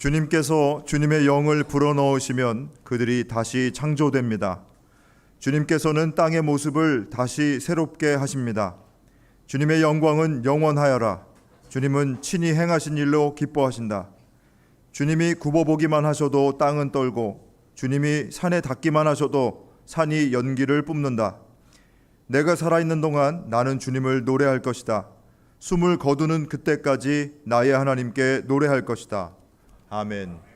주님께서 주님의 영을 불어넣으시면 그들이 다시 창조됩니다. 주님께서는 땅의 모습을 다시 새롭게 하십니다. 주님의 영광은 영원하여라. 주님은 친히 행하신 일로 기뻐하신다. 주님이 굽어보기만 하셔도 땅은 떨고 주님이 산에 닿기만 하셔도 산이 연기를 뿜는다. 내가 살아있는 동안 나는 주님을 노래할 것이다. 숨을 거두는 그때까지 나의 하나님께 노래할 것이다. 아멘.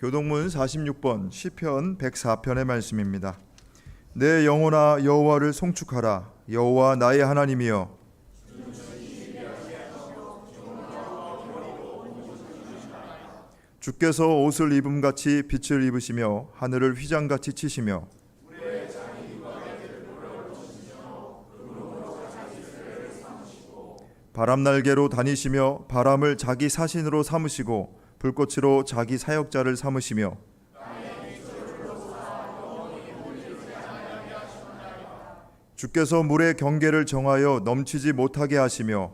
교동문 46번 시편 104편의 말씀입니다. 내 영혼아 여호와를 송축하라. 여호와 나의 하나님이여. 주께서 옷을 입음같이 빛을 입으시며 하늘을 휘장같이 치시며 바람날개로 다니시며 바람을 자기 사신으로 삼으시고 불꽃으로 자기 사역자를 삼으시며 주께서 물의 경계를 정하여 넘치지 못하게 하시며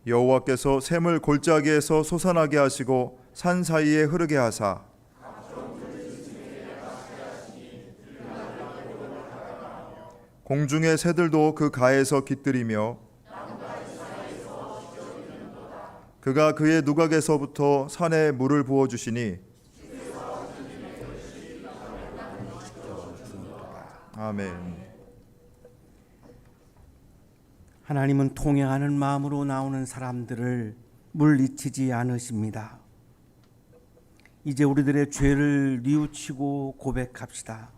여호와께서 샘을 골짜기에서 솟아나게 하시고 산 사이에 흐르게 하사 공중의 새들도 그 가에서 깃들이며 그가 그의 누각에서부터 산에 물을 부어주시니 아멘. 하나님은 통회하는 마음으로 나오는 사람들을 물리치지 않으십니다. 이제 우리들의 죄를 뉘우치고 고백합시다.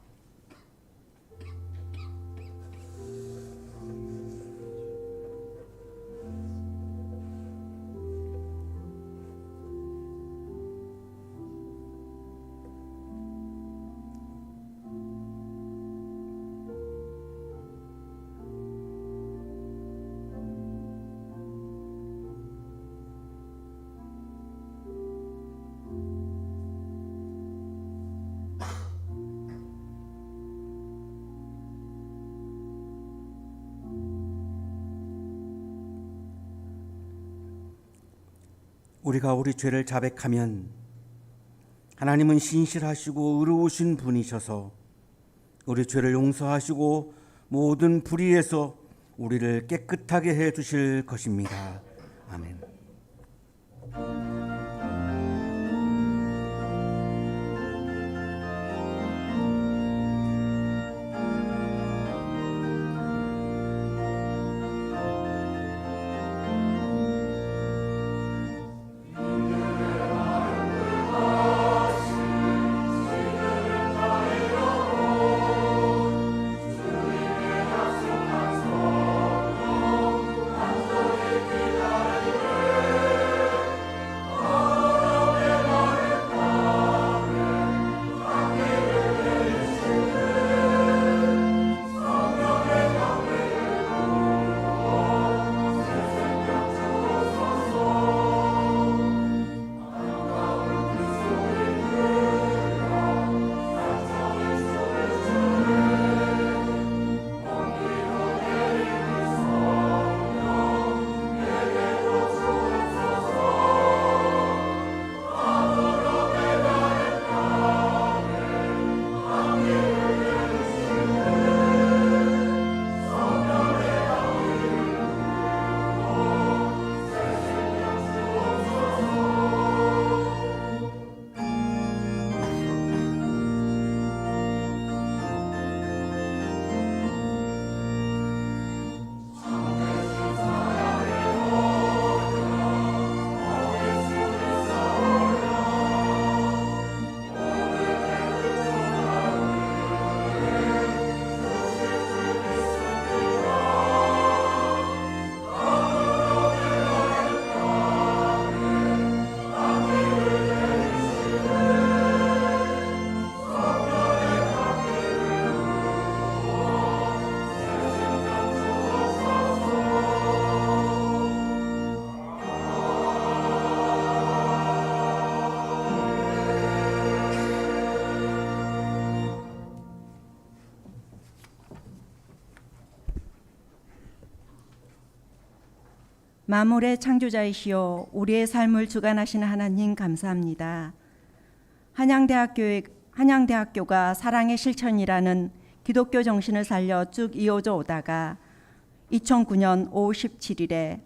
우리가 우리 죄를 자백하면 하나님은 신실하시고 의로우신 분이셔서 우리 죄를 용서하시고 모든 불의에서 우리를 깨끗하게 해 주실 것입니다. 아멘. 만물의 창조자이시여 우리의 삶을 주관하시는 하나님 감사합니다. 한양대학교가 사랑의 실천이라는 기독교 정신을 살려 쭉 이어져 오다가 2009년 5월 17일에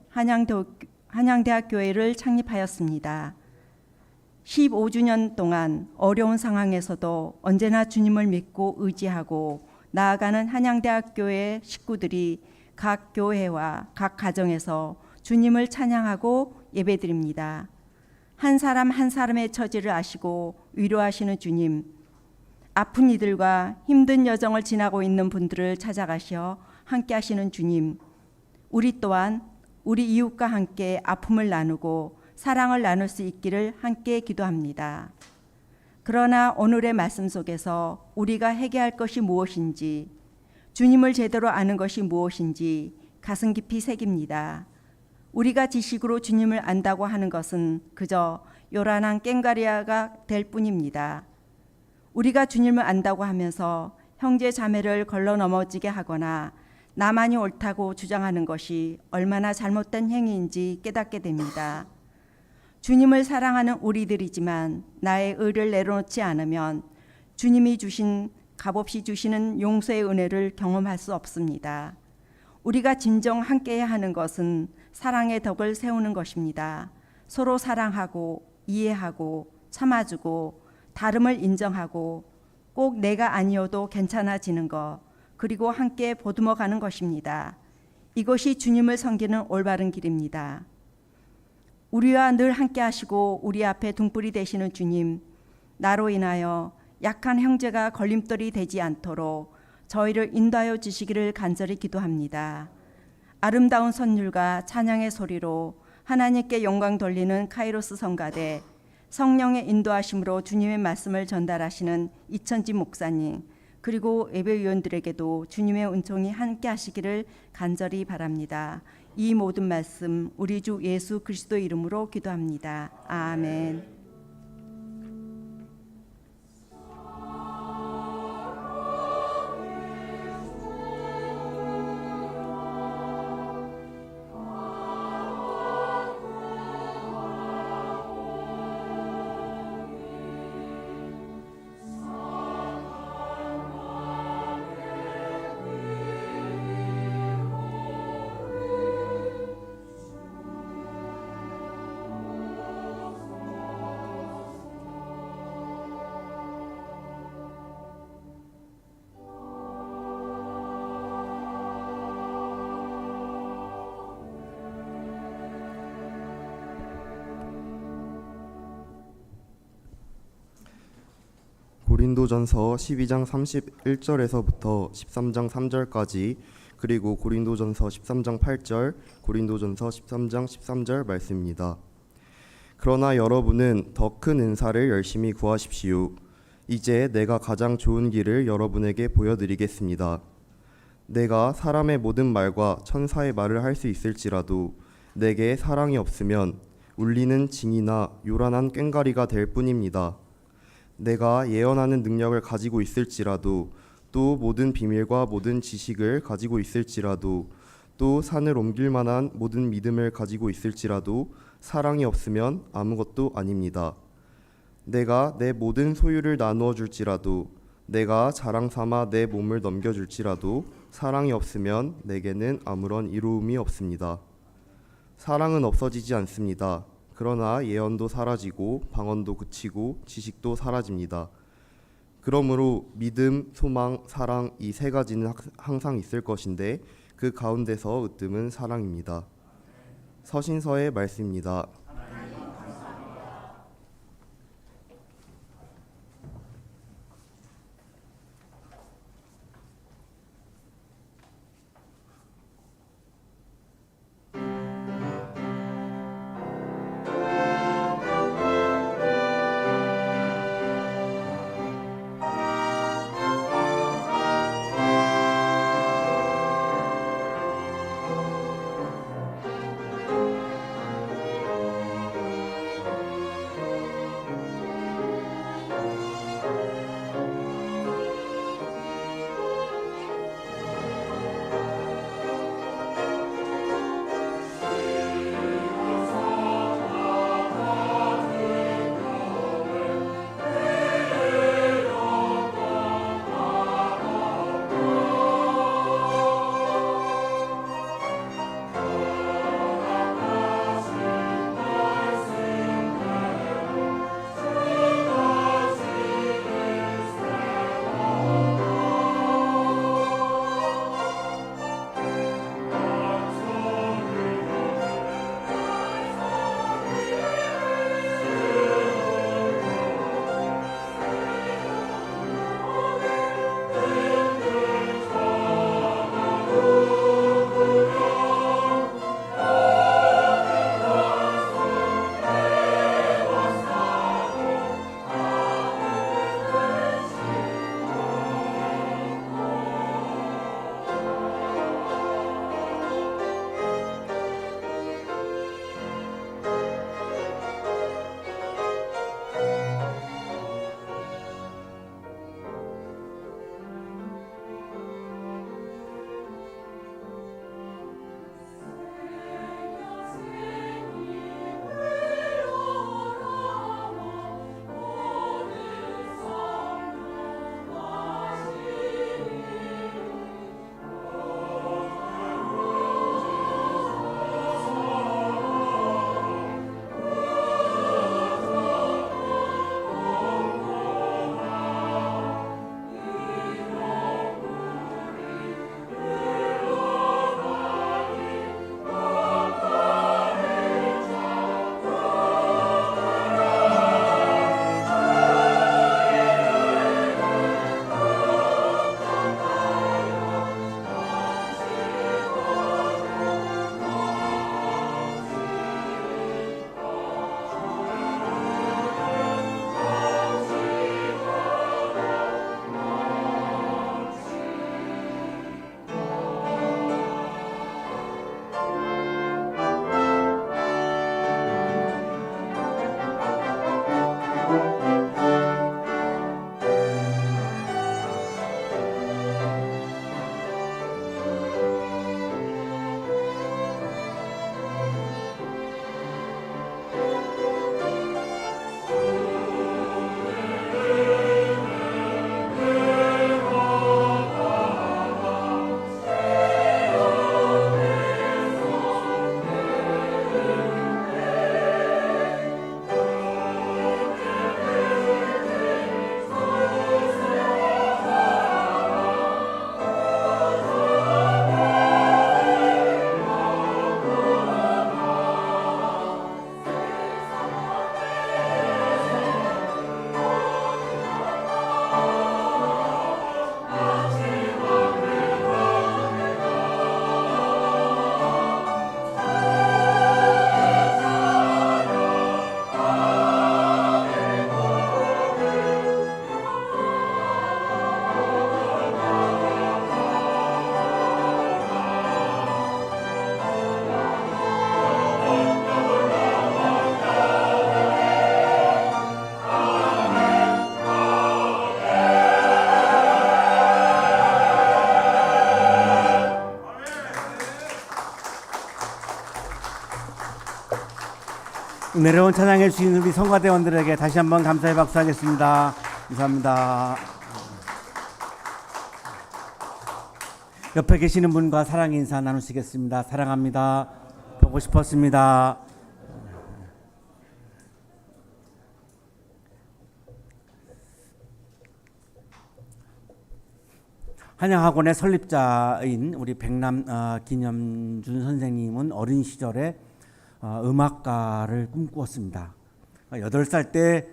한양대학교회를 창립하였습니다. 15주년 동안 어려운 상황에서도 언제나 주님을 믿고 의지하고 나아가는 한양대학교회 식구들이 각 교회와 각 가정에서 주님을 찬양하고 예배드립니다. 한 사람 한 사람의 처지를 아시고 위로하시는 주님, 아픈 이들과 힘든 여정을 지나고 있는 분들을 찾아가셔 함께 하시는 주님, 우리 또한 우리 이웃과 함께 아픔을 나누고 사랑을 나눌 수 있기를 함께 기도합니다. 그러나 오늘의 말씀 속에서 우리가 회개할 것이 무엇인지, 주님을 제대로 아는 것이 무엇인지 가슴 깊이 새깁니다. 우리가 지식으로 주님을 안다고 하는 것은 그저 요란한 깽가리아가 될 뿐입니다. 우리가 주님을 안다고 하면서 형제 자매를 걸러 넘어지게 하거나 나만이 옳다고 주장하는 것이 얼마나 잘못된 행위인지 깨닫게 됩니다. 주님을 사랑하는 우리들이지만 나의 의를 내려놓지 않으면 주님이 주신 값없이 주시는 용서의 은혜를 경험할 수 없습니다. 우리가 진정 함께해야 하는 것은 사랑의 덕을 세우는 것입니다. 서로 사랑하고 이해하고 참아주고 다름을 인정하고 꼭 내가 아니어도 괜찮아지는 것, 그리고 함께 보듬어가는 것입니다. 이것이 주님을 섬기는 올바른 길입니다. 우리와 늘 함께 하시고 우리 앞에 등불이 되시는 주님, 나로 인하여 약한 형제가 걸림돌이 되지 않도록 저희를 인도하여 주시기를 간절히 기도합니다. 아름다운 선율과 찬양의 소리로 하나님께 영광 돌리는 카이로스 성가대, 성령의 인도하심으로 주님의 말씀을 전달하시는 이천지 목사님, 그리고 예배위원들에게도 주님의 은총이 함께 하시기를 간절히 바랍니다. 이 모든 말씀 우리 주 예수 그리스도 이름으로 기도합니다. 아멘. 고린도전서 12장 31절에서부터 13장 3절까지, 그리고 고린도전서 13장 8절, 고린도전서 13장 13절 말씀입니다. 그러나 여러분은 더 큰 은사를 열심히 구하십시오. 이제 내가 가장 좋은 길을 여러분에게 보여드리겠습니다. 내가 사람의 모든 말과 천사의 말을 할 수 있을지라도 내게 사랑이 없으면 울리는 징이나 요란한 꽹과리가 될 뿐입니다. 내가 예언하는 능력을 가지고 있을지라도, 또 모든 비밀과 모든 지식을 가지고 있을지라도, 또 산을 옮길 만한 모든 믿음을 가지고 있을지라도 사랑이 없으면 아무것도 아닙니다. 내가 내 모든 소유를 나누어 줄지라도, 내가 자랑 삼아 내 몸을 넘겨줄지라도 사랑이 없으면 내게는 아무런 이로움이 없습니다. 사랑은 없어지지 않습니다. 그러나 예언도 사라지고 방언도 그치고 지식도 사라집니다. 그러므로 믿음, 소망, 사랑, 이 세 가지는 항상 있을 것인데 그 가운데서 으뜸은 사랑입니다. 서신서의 말씀입니다. 은혜로운 찬양해 주신 우리 성가대원들에게 다시 한번 감사의 박수하겠습니다. 감사합니다. 옆에 계시는 분과 사랑의 인사 나누시겠습니다. 사랑합니다. 보고 싶었습니다. 한양학원의 설립자인 우리 백남 기념준 선생님은 어린 시절에 음악가를 꿈꾸었습니다. 8살 때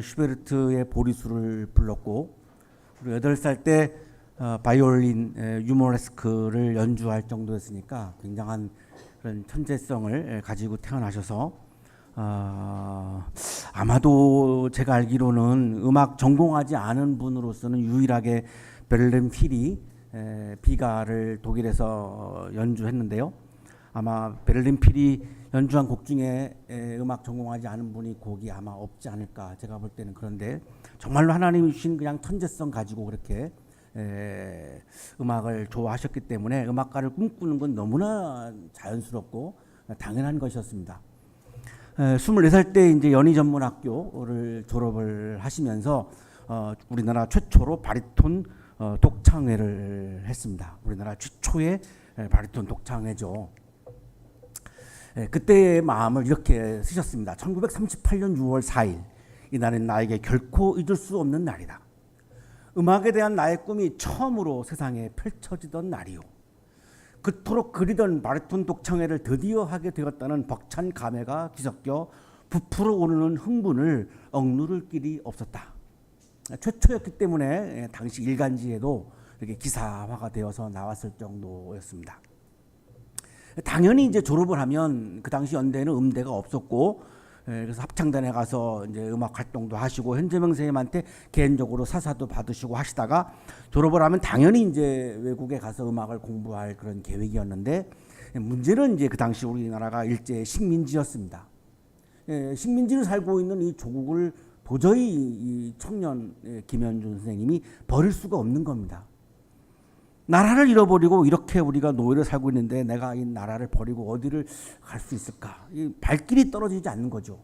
슈베르트의 보리수를 불렀고, 그리고 8살 때 바이올린 유모레스크를 연주할 정도였으니까 굉장한 그런 천재성을 가지고 태어나셔서 아마도 제가 알기로는 음악 전공하지 않은 분으로서는 유일하게 베를린 필이 비가를 독일에서 연주했는데요. 아마 베를린 필이 연주한 곡 중에 음악 전공하지 않은 분이 곡이 아마 없지 않을까 제가 볼 때는. 그런데 정말로 하나님이 주신 그냥 천재성 가지고 그렇게 음악을 좋아하셨기 때문에 음악가를 꿈꾸는 건 너무나 자연스럽고 당연한 것이었습니다. 24살 때 이제 연희전문학교를 졸업을 하시면서 우리나라 최초로 바리톤 독창회를 했습니다. 우리나라 최초의 바리톤 독창회죠. 그때의 마음을 이렇게 쓰셨습니다. 1938년 6월 4일, 이날은 나에게 결코 잊을 수 없는 날이다. 음악에 대한 나의 꿈이 처음으로 세상에 펼쳐지던 날이요. 그토록 그리던 바리톤 독창회를 드디어 하게 되었다는 벅찬 감회가 뒤섞여 부풀어 오르는 흥분을 억누를 길이 없었다. 최초였기 때문에 당시 일간지에도 이렇게 기사화가 되어서 나왔을 정도였습니다. 당연히 이제 졸업을 하면 그 당시 연대에는 음대가 없었고, 그래서 합창단에 가서 이제 음악 활동도 하시고 현재명 선생님한테 개인적으로 사사도 받으시고 하시다가 졸업을 하면 당연히 이제 외국에 가서 음악을 공부할 그런 계획이었는데, 문제는 이제 그 당시 우리나라가 일제 식민지였습니다. 식민지를 살고 있는 이 조국을 도저히 이 청년 김현준 선생님이 버릴 수가 없는 겁니다. 나라를 잃어버리고 이렇게 우리가 노예를 살고 있는데 내가 이 나라를 버리고 어디를 갈 수 있을까? 이 발길이 떨어지지 않는 거죠.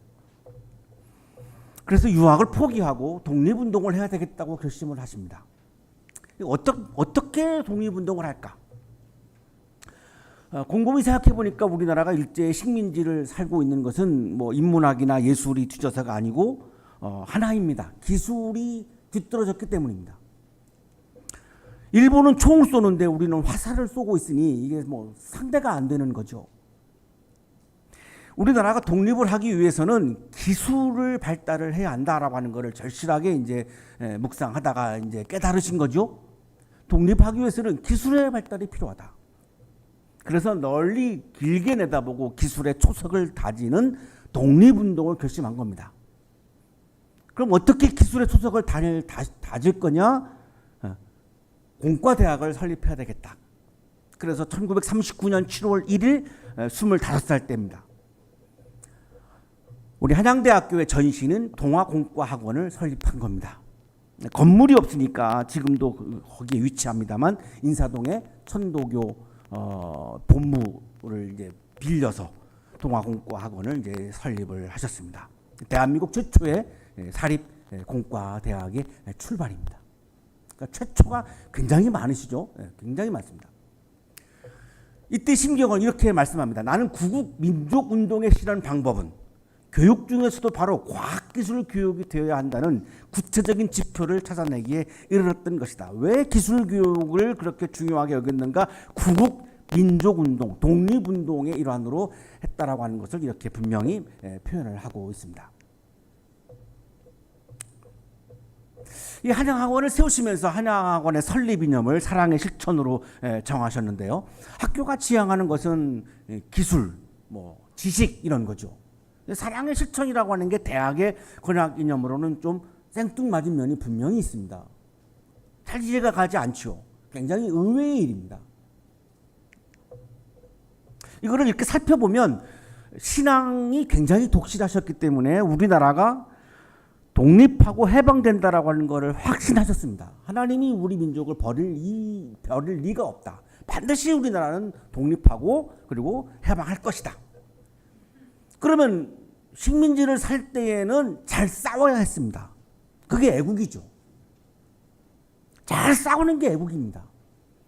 그래서 유학을 포기하고 독립운동을 해야 되겠다고 결심을 하십니다. 어떻게 독립운동을 할까? 곰곰이 생각해 보니까 우리나라가 일제의 식민지를 살고 있는 것은 뭐 인문학이나 예술이 뒤져서가 아니고 하나입니다. 기술이 뒤떨어졌기 때문입니다. 일본은 총을 쏘는데 우리는 화살을 쏘고 있으니 이게 뭐 상대가 안 되는 거죠. 우리나라가 독립을 하기 위해서는 기술을 발달을 해야 한다라고 하는 것을 절실하게 이제 묵상하다가 이제 깨달으신 거죠. 독립하기 위해서는 기술의 발달이 필요하다. 그래서 널리 길게 내다보고 기술의 초석을 다지는 독립운동을 결심한 겁니다. 그럼 어떻게 기술의 초석을 다질 거냐? 공과대학을 설립해야 되겠다. 그래서 1939년 7월 1일 25살 때입니다. 우리 한양대학교의 전시는 동아공과학원을 설립한 겁니다. 건물이 없으니까 지금도 거기에 위치합니다만 인사동에 천도교 본부를 이제 빌려서 동아공과학원을 이제 설립을 하셨습니다. 대한민국 최초의 사립 공과대학의 출발입니다. 그러니까 최초가 굉장히 많으시죠. 굉장히 많습니다. 이때 심경은 이렇게 말씀합니다. 나는 구국 민족운동에 실현 방법은 교육 중에서도 바로 과학기술 교육이 되어야 한다는 구체적인 지표를 찾아내기에 이르렀던 것이다. 왜 기술 교육을 그렇게 중요하게 여겼는가? 구국 민족운동, 독립운동의 일환으로 했다라고 하는 것을 이렇게 분명히 표현을 하고 있습니다. 이 한양학원을 세우시면서 한양학원의 설립 이념을 사랑의 실천으로 정하셨는데요. 학교가 지향하는 것은 기술, 뭐 지식 이런 거죠. 사랑의 실천이라고 하는 게 대학의 권학 이념으로는 좀 생뚱맞은 면이 분명히 있습니다. 잘 이해가 가지 않죠. 굉장히 의외의 일입니다. 이거를 이렇게 살펴보면 신앙이 굉장히 독실하셨기 때문에 우리나라가 독립하고 해방된다라고 하는 것을 확신하셨습니다. 하나님이 우리 민족을 버릴 리가 없다. 반드시 우리나라는 독립하고 그리고 해방할 것이다. 그러면 식민지를 살 때에는 잘 싸워야 했습니다. 그게 애국이죠. 잘 싸우는 게 애국입니다.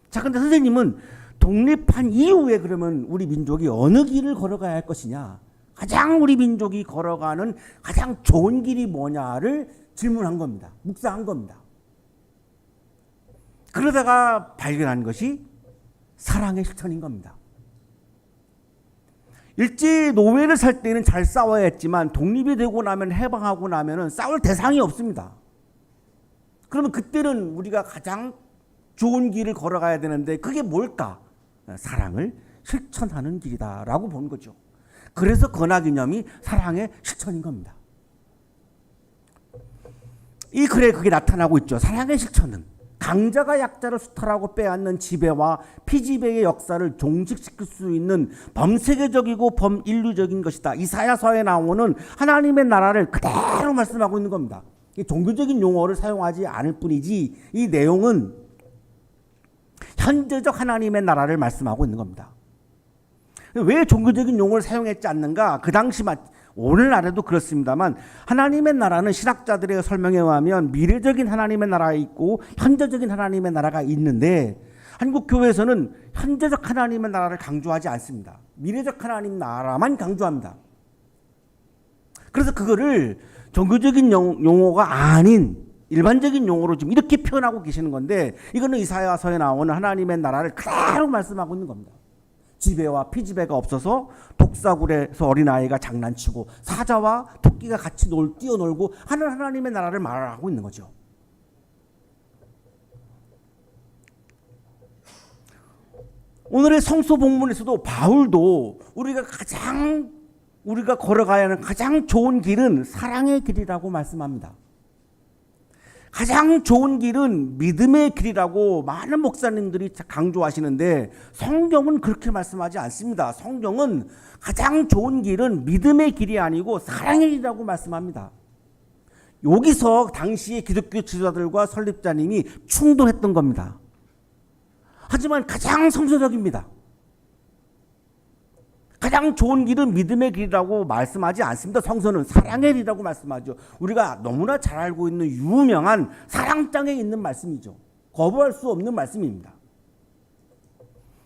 자, 근데 선생님은 독립한 이후에 그러면 우리 민족이 어느 길을 걸어가야 할 것이냐? 가장 우리 민족이 걸어가는 가장 좋은 길이 뭐냐를 질문한 겁니다. 묵상한 겁니다. 그러다가 발견한 것이 사랑의 실천인 겁니다. 일제 노예를 살 때는 잘 싸워야 했지만 독립이 되고 나면 해방하고 나면은 싸울 대상이 없습니다. 그러면 그때는 우리가 가장 좋은 길을 걸어가야 되는데 그게 뭘까? 사랑을 실천하는 길이다라고 본 거죠. 그래서 건화기념이 사랑의 실천인 겁니다. 이 글에 그게 나타나고 있죠. 사랑의 실천은 강자가 약자를 수탈하고 빼앗는 지배와 피지배의 역사를 종식시킬 수 있는 범세계적이고 범인류적인 것이다. 이사야서에 나오는 하나님의 나라를 그대로 말씀하고 있는 겁니다. 종교적인 용어를 사용하지 않을 뿐이지 이 내용은 현재적 하나님의 나라를 말씀하고 있는 겁니다. 왜 종교적인 용어를 사용했지 않는가? 그 당시 오늘날에도 그렇습니다만 하나님의 나라는 신학자들의 설명에 의하면 미래적인 하나님의 나라가 있고 현재적인 하나님의 나라가 있는데 한국 교회에서는 현재적 하나님의 나라를 강조하지 않습니다. 미래적 하나님 나라만 강조합니다. 그래서 그거를 종교적인 용어가 아닌 일반적인 용어로 지금 이렇게 표현하고 계시는 건데 이거는 이사야서에 나오는 하나님의 나라를 그대로 말씀하고 있는 겁니다. 지배와 피지배가 없어서 독사굴에서 어린아이가 장난치고 사자와 토끼가 같이 뛰어놀고 하는 하나님의 나라를 말하고 있는 거죠. 오늘의 성서 본문에서도 바울도 우리가 걸어가야 하는 가장 좋은 길은 사랑의 길이라고 말씀합니다. 가장 좋은 길은 믿음의 길이라고 많은 목사님들이 강조하시는데 성경은 그렇게 말씀하지 않습니다. 성경은 가장 좋은 길은 믿음의 길이 아니고 사랑의 길이라고 말씀합니다. 여기서 당시의 기독교 지도자들과 설립자님이 충돌했던 겁니다. 하지만 가장 성서적입니다. 가장 좋은 길은 믿음의 길이라고 말씀하지 않습니다. 성서는 사랑의 길이라고 말씀하죠. 우리가 너무나 잘 알고 있는 유명한 사랑장에 있는 말씀이죠. 거부할 수 없는 말씀입니다.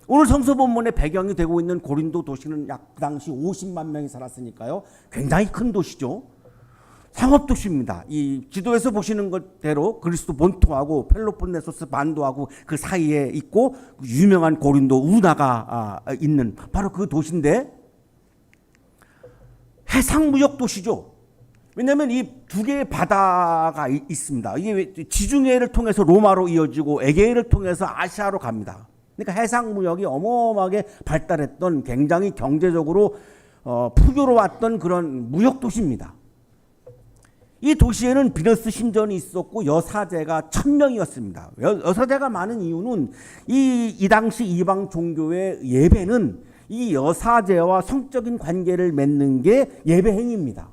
오늘 성서 본문의 배경이 되고 있는 고린도 도시는 약 그 당시 50만 명이 살았으니까요. 굉장히 큰 도시죠. 상업도시입니다. 이 지도에서 보시는 것대로 그리스도 본토하고 펠로폰네소스 반도하고 그 사이에 있고 유명한 고린도 운하가 있는 바로 그 도시인데 해상무역 도시죠. 왜냐하면 이 두 개의 바다가 있습니다. 이게 지중해를 통해서 로마로 이어지고 에게해를 통해서 아시아로 갑니다. 그러니까 해상무역이 어마어마하게 발달했던 굉장히 경제적으로 풍요로웠던 그런 무역도시입니다. 이 도시에는 비너스 신전이 있었고 여사제가 1000명이었습니다. 여사제가 많은 이유는 이 당시 이방 종교의 예배는 이 여사제와 성적인 관계를 맺는 게 예배 행위입니다.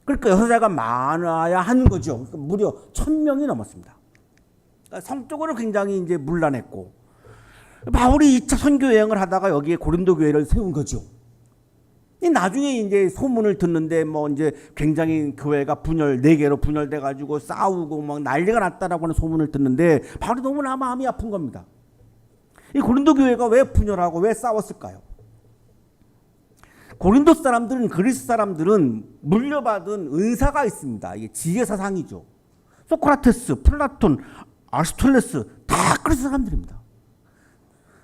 그러니까 여사제가 많아야 하는 거죠. 그러니까 무려 1000명이 넘었습니다. 그러니까 성적으로 굉장히 이제 문란했고 바울이 2차 선교 여행을 하다가 여기에 고린도 교회를 세운 거죠. 나중에 이제 소문을 듣는데 이제 굉장히 교회가 4개로 분열돼 가지고 싸우고 막 난리가 났다라고 하는 소문을 듣는데 바울이 너무나 마음이 아픈 겁니다. 이 고린도 교회가 왜 분열하고 왜 싸웠을까요? 고린도 사람들은 그리스 사람들은 물려받은 은사가 있습니다. 이게 지혜 사상이죠. 소크라테스, 플라톤, 아리스토텔레스 다 그리스 사람들입니다.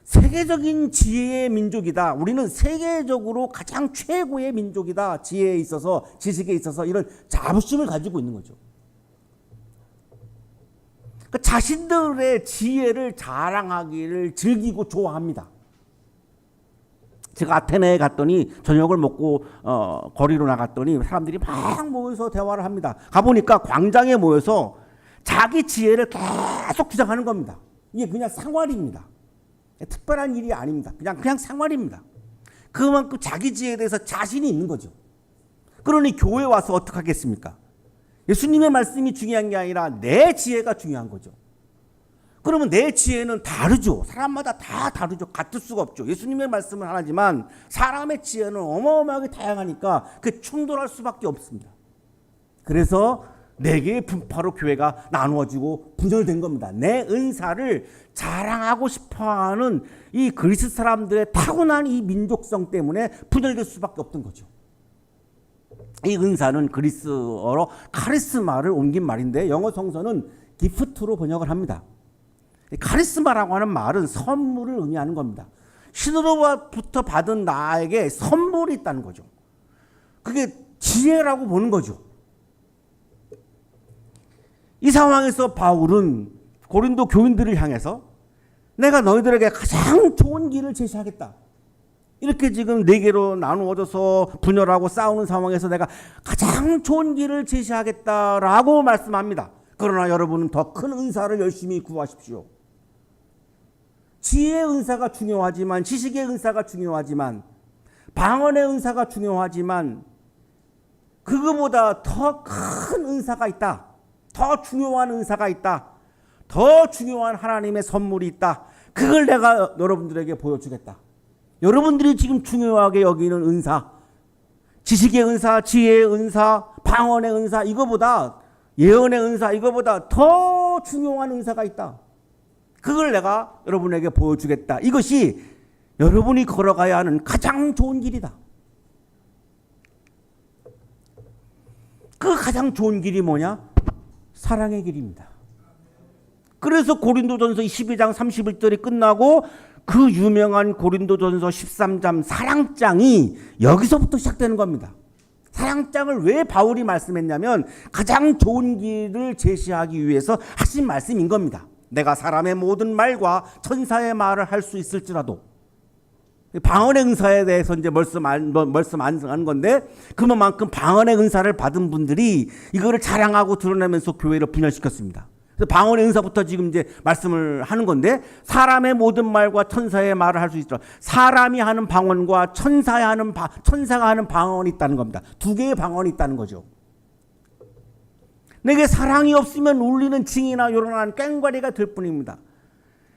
세계적인 지혜의 민족이다. 우리는 세계적으로 가장 최고의 민족이다. 지혜에 있어서 지식에 있어서 이런 자부심을 가지고 있는 거죠. 그러니까 자신들의 지혜를 자랑하기를 즐기고 좋아합니다. 제가 아테네에 갔더니 저녁을 먹고 거리로 나갔더니 사람들이 막 모여서 대화를 합니다. 가보니까 광장에 모여서 자기 지혜를 계속 주장하는 겁니다. 이게 그냥 생활입니다. 특별한 일이 아닙니다. 그냥 생활입니다. 그만큼 자기 지혜에 대해서 자신이 있는 거죠. 그러니 교회 와서 어떻게 하겠습니까? 예수님의 말씀이 중요한 게 아니라 내 지혜가 중요한 거죠. 그러면 내 지혜는 다르죠. 사람마다 다 다르죠. 같을 수가 없죠. 예수님의 말씀은 하나지만 사람의 지혜는 어마어마하게 다양하니까 그 충돌할 수밖에 없습니다. 그래서 네 개의 분파로 교회가 나누어지고 분열된 겁니다. 내 은사를 자랑하고 싶어하는 이 그리스 사람들의 타고난 이 민족성 때문에 분열될 수밖에 없던 거죠. 이 은사는 그리스어로 카리스마를 옮긴 말인데 영어 성서는 기프트로 번역을 합니다. 카리스마라고 하는 말은 선물을 의미하는 겁니다. 신으로부터 받은 나에게 선물이 있다는 거죠. 그게 지혜라고 보는 거죠. 이 상황에서 바울은 고린도 교인들을 향해서 내가 너희들에게 가장 좋은 길을 제시하겠다. 이렇게 지금 네 개로 나누어져서 분열하고 싸우는 상황에서 내가 가장 좋은 길을 제시하겠다라고 말씀합니다. 그러나 여러분은 더 큰 은사를 열심히 구하십시오. 지혜의 은사가 중요하지만, 지식의 은사가 중요하지만, 방언의 은사가 중요하지만 그거보다 더 큰 은사가 있다. 더 중요한 은사가 있다. 더 중요한 하나님의 선물이 있다. 그걸 내가 여러분들에게 보여주겠다. 여러분들이 지금 중요하게 여기는 은사, 지식의 은사, 지혜의 은사, 방언의 은사, 이거보다 예언의 은사, 이거보다 더 중요한 은사가 있다. 그걸 내가 여러분에게 보여주겠다. 이것이 여러분이 걸어가야 하는 가장 좋은 길이다. 그 가장 좋은 길이 뭐냐? 사랑의 길입니다. 그래서 고린도전서 12장 31절이 끝나고 그 유명한 고린도전서 13장 사랑장이 여기서부터 시작되는 겁니다. 사랑장을 왜 바울이 말씀했냐면 가장 좋은 길을 제시하기 위해서 하신 말씀인 겁니다. 내가 사람의 모든 말과 천사의 말을 할 수 있을지라도, 방언의 은사에 대해서 이제 말씀 안 하는 건데, 그만큼 방언의 은사를 받은 분들이 이거를 자랑하고 드러내면서 교회를 분열시켰습니다. 그래서 방언의 은사부터 지금 이제 말씀을 하는 건데, 사람의 모든 말과 천사의 말을 할 수 있도록, 사람이 하는 방언과 천사가 하는 방언이 있다는 겁니다. 두 개의 방언이 있다는 거죠. 내게 사랑이 없으면 울리는 징이나 요란한 꽹과리가 될 뿐입니다.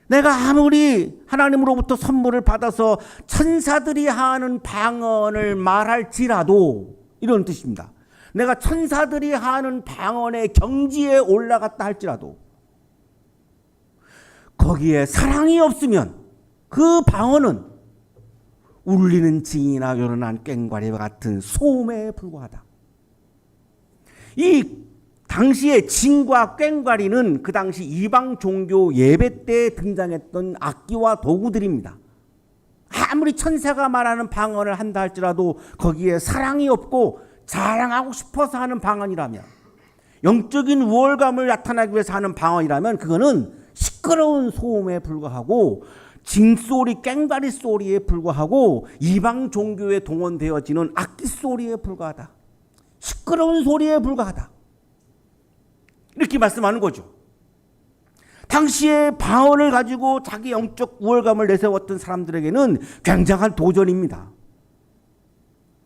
내가 아무리 하나님으로부터 선물을 받아서 천사들이 하는 방언을 말할지라도, 이런 뜻입니다. 내가 천사들이 하는 방언의 경지에 올라갔다 할지라도 거기에 사랑이 없으면 그 방언은 울리는 징이나 요란한 꽹과리와 같은 소음에 불과하다. 이 당시에 징과 꽹과리는 그 당시 이방 종교 예배 때 등장했던 악기와 도구들입니다. 아무리 천사가 말하는 방언을 한다 할지라도 거기에 사랑이 없고 자랑하고 싶어서 하는 방언이라면, 영적인 우월감을 나타나기 위해서 하는 방언이라면 그거는 시끄러운 소음에 불과하고 징소리, 꽹과리 소리에 불과하고 이방 종교에 동원되어지는 악기 소리에 불과하다. 시끄러운 소리에 불과하다. 이렇게 말씀하는 거죠. 당시에 방언을 가지고 자기 영적 우월감을 내세웠던 사람들에게는 굉장한 도전입니다.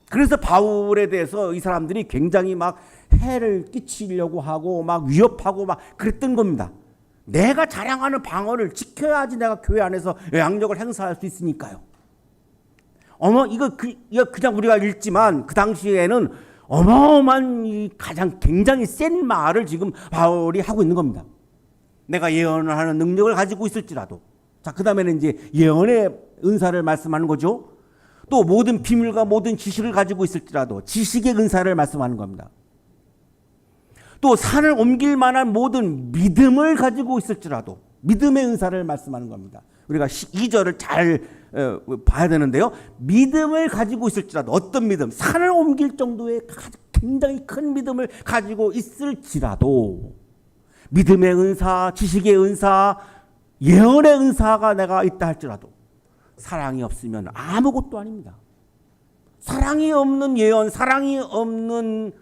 그래서 바울에 대해서 이 사람들이 굉장히 막 해를 끼치려고 하고 막 위협하고 막 그랬던 겁니다. 내가 자랑하는 방언을 지켜야지 내가 교회 안에서 영향력을 행사할 수 있으니까요. 이거 그냥 우리가 읽지만 그 당시에는 어마어마한 가장 굉장히 센 말을 지금 바울이 하고 있는 겁니다. 내가 예언을 하는 능력을 가지고 있을지라도. 자, 그 다음에는 이제 예언의 은사를 말씀하는 거죠. 또 모든 비밀과 모든 지식을 가지고 있을지라도, 지식의 은사를 말씀하는 겁니다. 또 산을 옮길 만한 모든 믿음을 가지고 있을지라도, 믿음의 은사를 말씀하는 겁니다. 우리가 2절을 잘 봐야 되는데요. 믿음을 가지고 있을지라도, 어떤 믿음? 산을 옮길 정도의 굉장히 큰 믿음을 가지고 있을지라도, 믿음의 은사, 지식의 은사, 예언의 은사가 내가 있다 할지라도 사랑이 없으면 아무것도 아닙니다. 사랑이 없는 예언, 사랑이 없는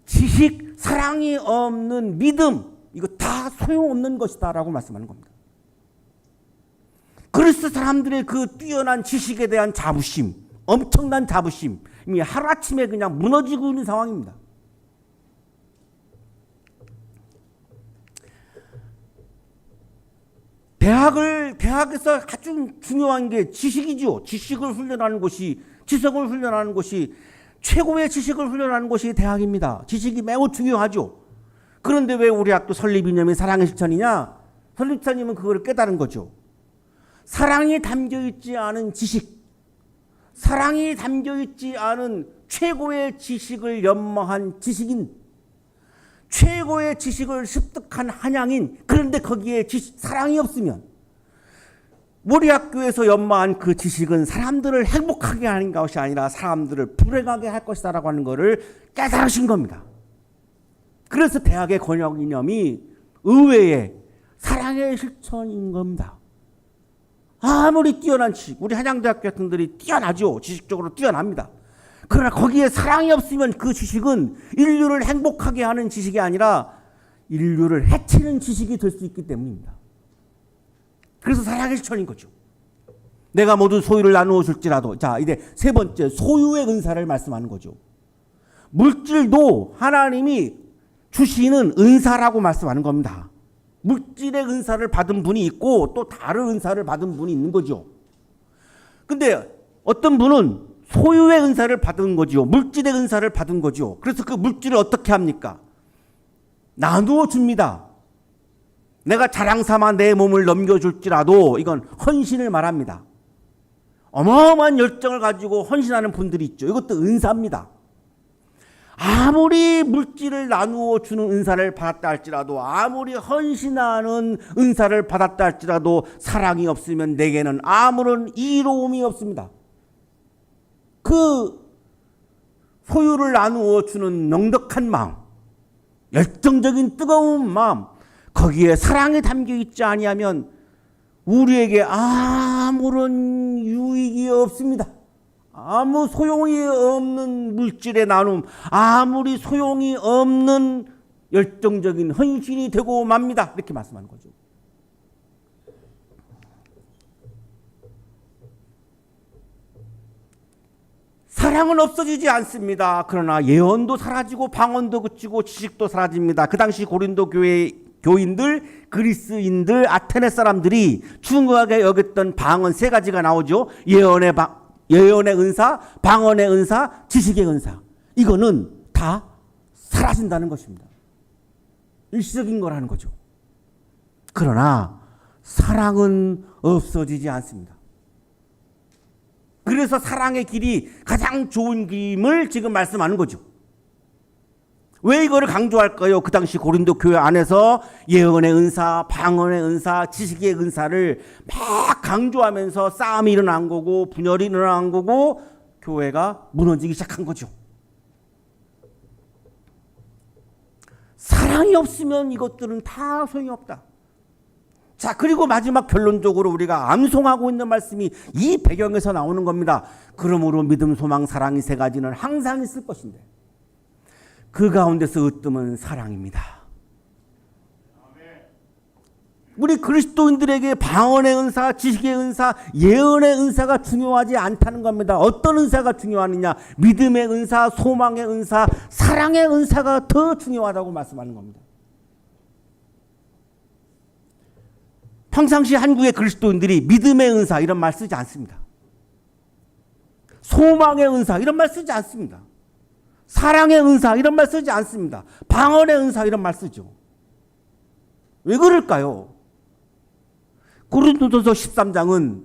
지식, 사랑이 없는 믿음, 이거 다 소용없는 것이다 라고 말씀하는 겁니다. 그리스 사람들의 그 뛰어난 지식에 대한 자부심, 엄청난 자부심이 하루아침에 그냥 무너지고 있는 상황입니다. 대학에서 아주 중요한 게 지식이죠. 지식을 훈련하는 곳이, 지성을 훈련하는 곳이, 최고의 지식을 훈련하는 곳이 대학입니다. 지식이 매우 중요하죠. 그런데 왜 우리 학교 설립 이념이 사랑의 실천이냐? 설립자님은 그걸 깨달은 거죠. 사랑이 담겨있지 않은 지식, 사랑이 담겨있지 않은 최고의 지식을 연마한 지식인, 최고의 지식을 습득한 한양인, 그런데 거기에 사랑이 없으면 우리 학교에서 연마한 그 지식은 사람들을 행복하게 하는 것이 아니라 사람들을 불행하게 할 것이다라고 하는 것을 깨달으신 겁니다. 그래서 대학의 권역 이념이 의외의 사랑의 실천인 겁니다. 아무리 뛰어난 지식, 우리 한양대학교 같은 들이 뛰어나죠. 지식적으로 뛰어납니다. 그러나 거기에 사랑이 없으면 그 지식은 인류를 행복하게 하는 지식이 아니라 인류를 해치는 지식이 될 수 있기 때문입니다. 그래서 사랑의 실천인 거죠. 내가 모든 소유를 나누어 줄지라도, 자, 이제 세 번째, 소유의 은사를 말씀하는 거죠. 물질도 하나님이 주시는 은사라고 말씀하는 겁니다. 물질의 은사를 받은 분이 있고 또 다른 은사를 받은 분이 있는 거죠. 근데 어떤 분은 소유의 은사를 받은 거죠. 물질의 은사를 받은 거죠. 그래서 그 물질을 어떻게 합니까? 나누어 줍니다. 내가 자랑 삼아 내 몸을 넘겨줄지라도 이건 헌신을 말합니다. 어마어마한 열정을 가지고 헌신하는 분들이 있죠. 이것도 은사입니다. 아무리 물질을 나누어 주는 은사를 받았다 할지라도, 아무리 헌신하는 은사를 받았다 할지라도 사랑이 없으면 내게는 아무런 이로움이 없습니다. 그 소유를 나누어 주는 넉넉한 마음, 열정적인 뜨거운 마음, 거기에 사랑이 담겨 있지 아니하면 우리에게 아무런 유익이 없습니다. 아무 소용이 없는 물질의 나눔, 아무리 소용이 없는 열정적인 헌신이 되고 맙니다. 이렇게 말씀하는 거죠. 사랑은 없어지지 않습니다. 그러나 예언도 사라지고 방언도 그치고 지식도 사라집니다. 그 당시 고린도 교회 교인들, 그리스인들, 아테네 사람들이 중요하게 여겼던 방언 세 가지가 나오죠. 예언의 은사, 방언의 은사, 지식의 은사. 이거는 다 사라진다는 것입니다. 일시적인 거라는 거죠. 그러나 사랑은 없어지지 않습니다. 그래서 사랑의 길이 가장 좋은 길임을 지금 말씀하는 거죠. 왜 이거를 강조할까요? 그 당시 고린도 교회 안에서 예언의 은사, 방언의 은사, 지식의 은사를 막 강조하면서 싸움이 일어난 거고 분열이 일어난 거고 교회가 무너지기 시작한 거죠. 사랑이 없으면 이것들은 다 소용이 없다. 자, 그리고 마지막 결론적으로 우리가 암송하고 있는 말씀이 이 배경에서 나오는 겁니다. 그러므로 믿음, 소망, 사랑 이 세 가지는 항상 있을 것인데 그 가운데서 으뜸은 사랑입니다. 우리 그리스도인들에게 방언의 은사, 지식의 은사, 예언의 은사가 중요하지 않다는 겁니다. 어떤 은사가 중요하느냐? 믿음의 은사, 소망의 은사, 사랑의 은사가 더 중요하다고 말씀하는 겁니다. 평상시 한국의 그리스도인들이 믿음의 은사 이런 말 쓰지 않습니다. 소망의 은사 이런 말 쓰지 않습니다. 사랑의 은사 이런 말 쓰지 않습니다. 방언의 은사 이런 말 쓰죠. 왜 그럴까요? 고린도전서 13장은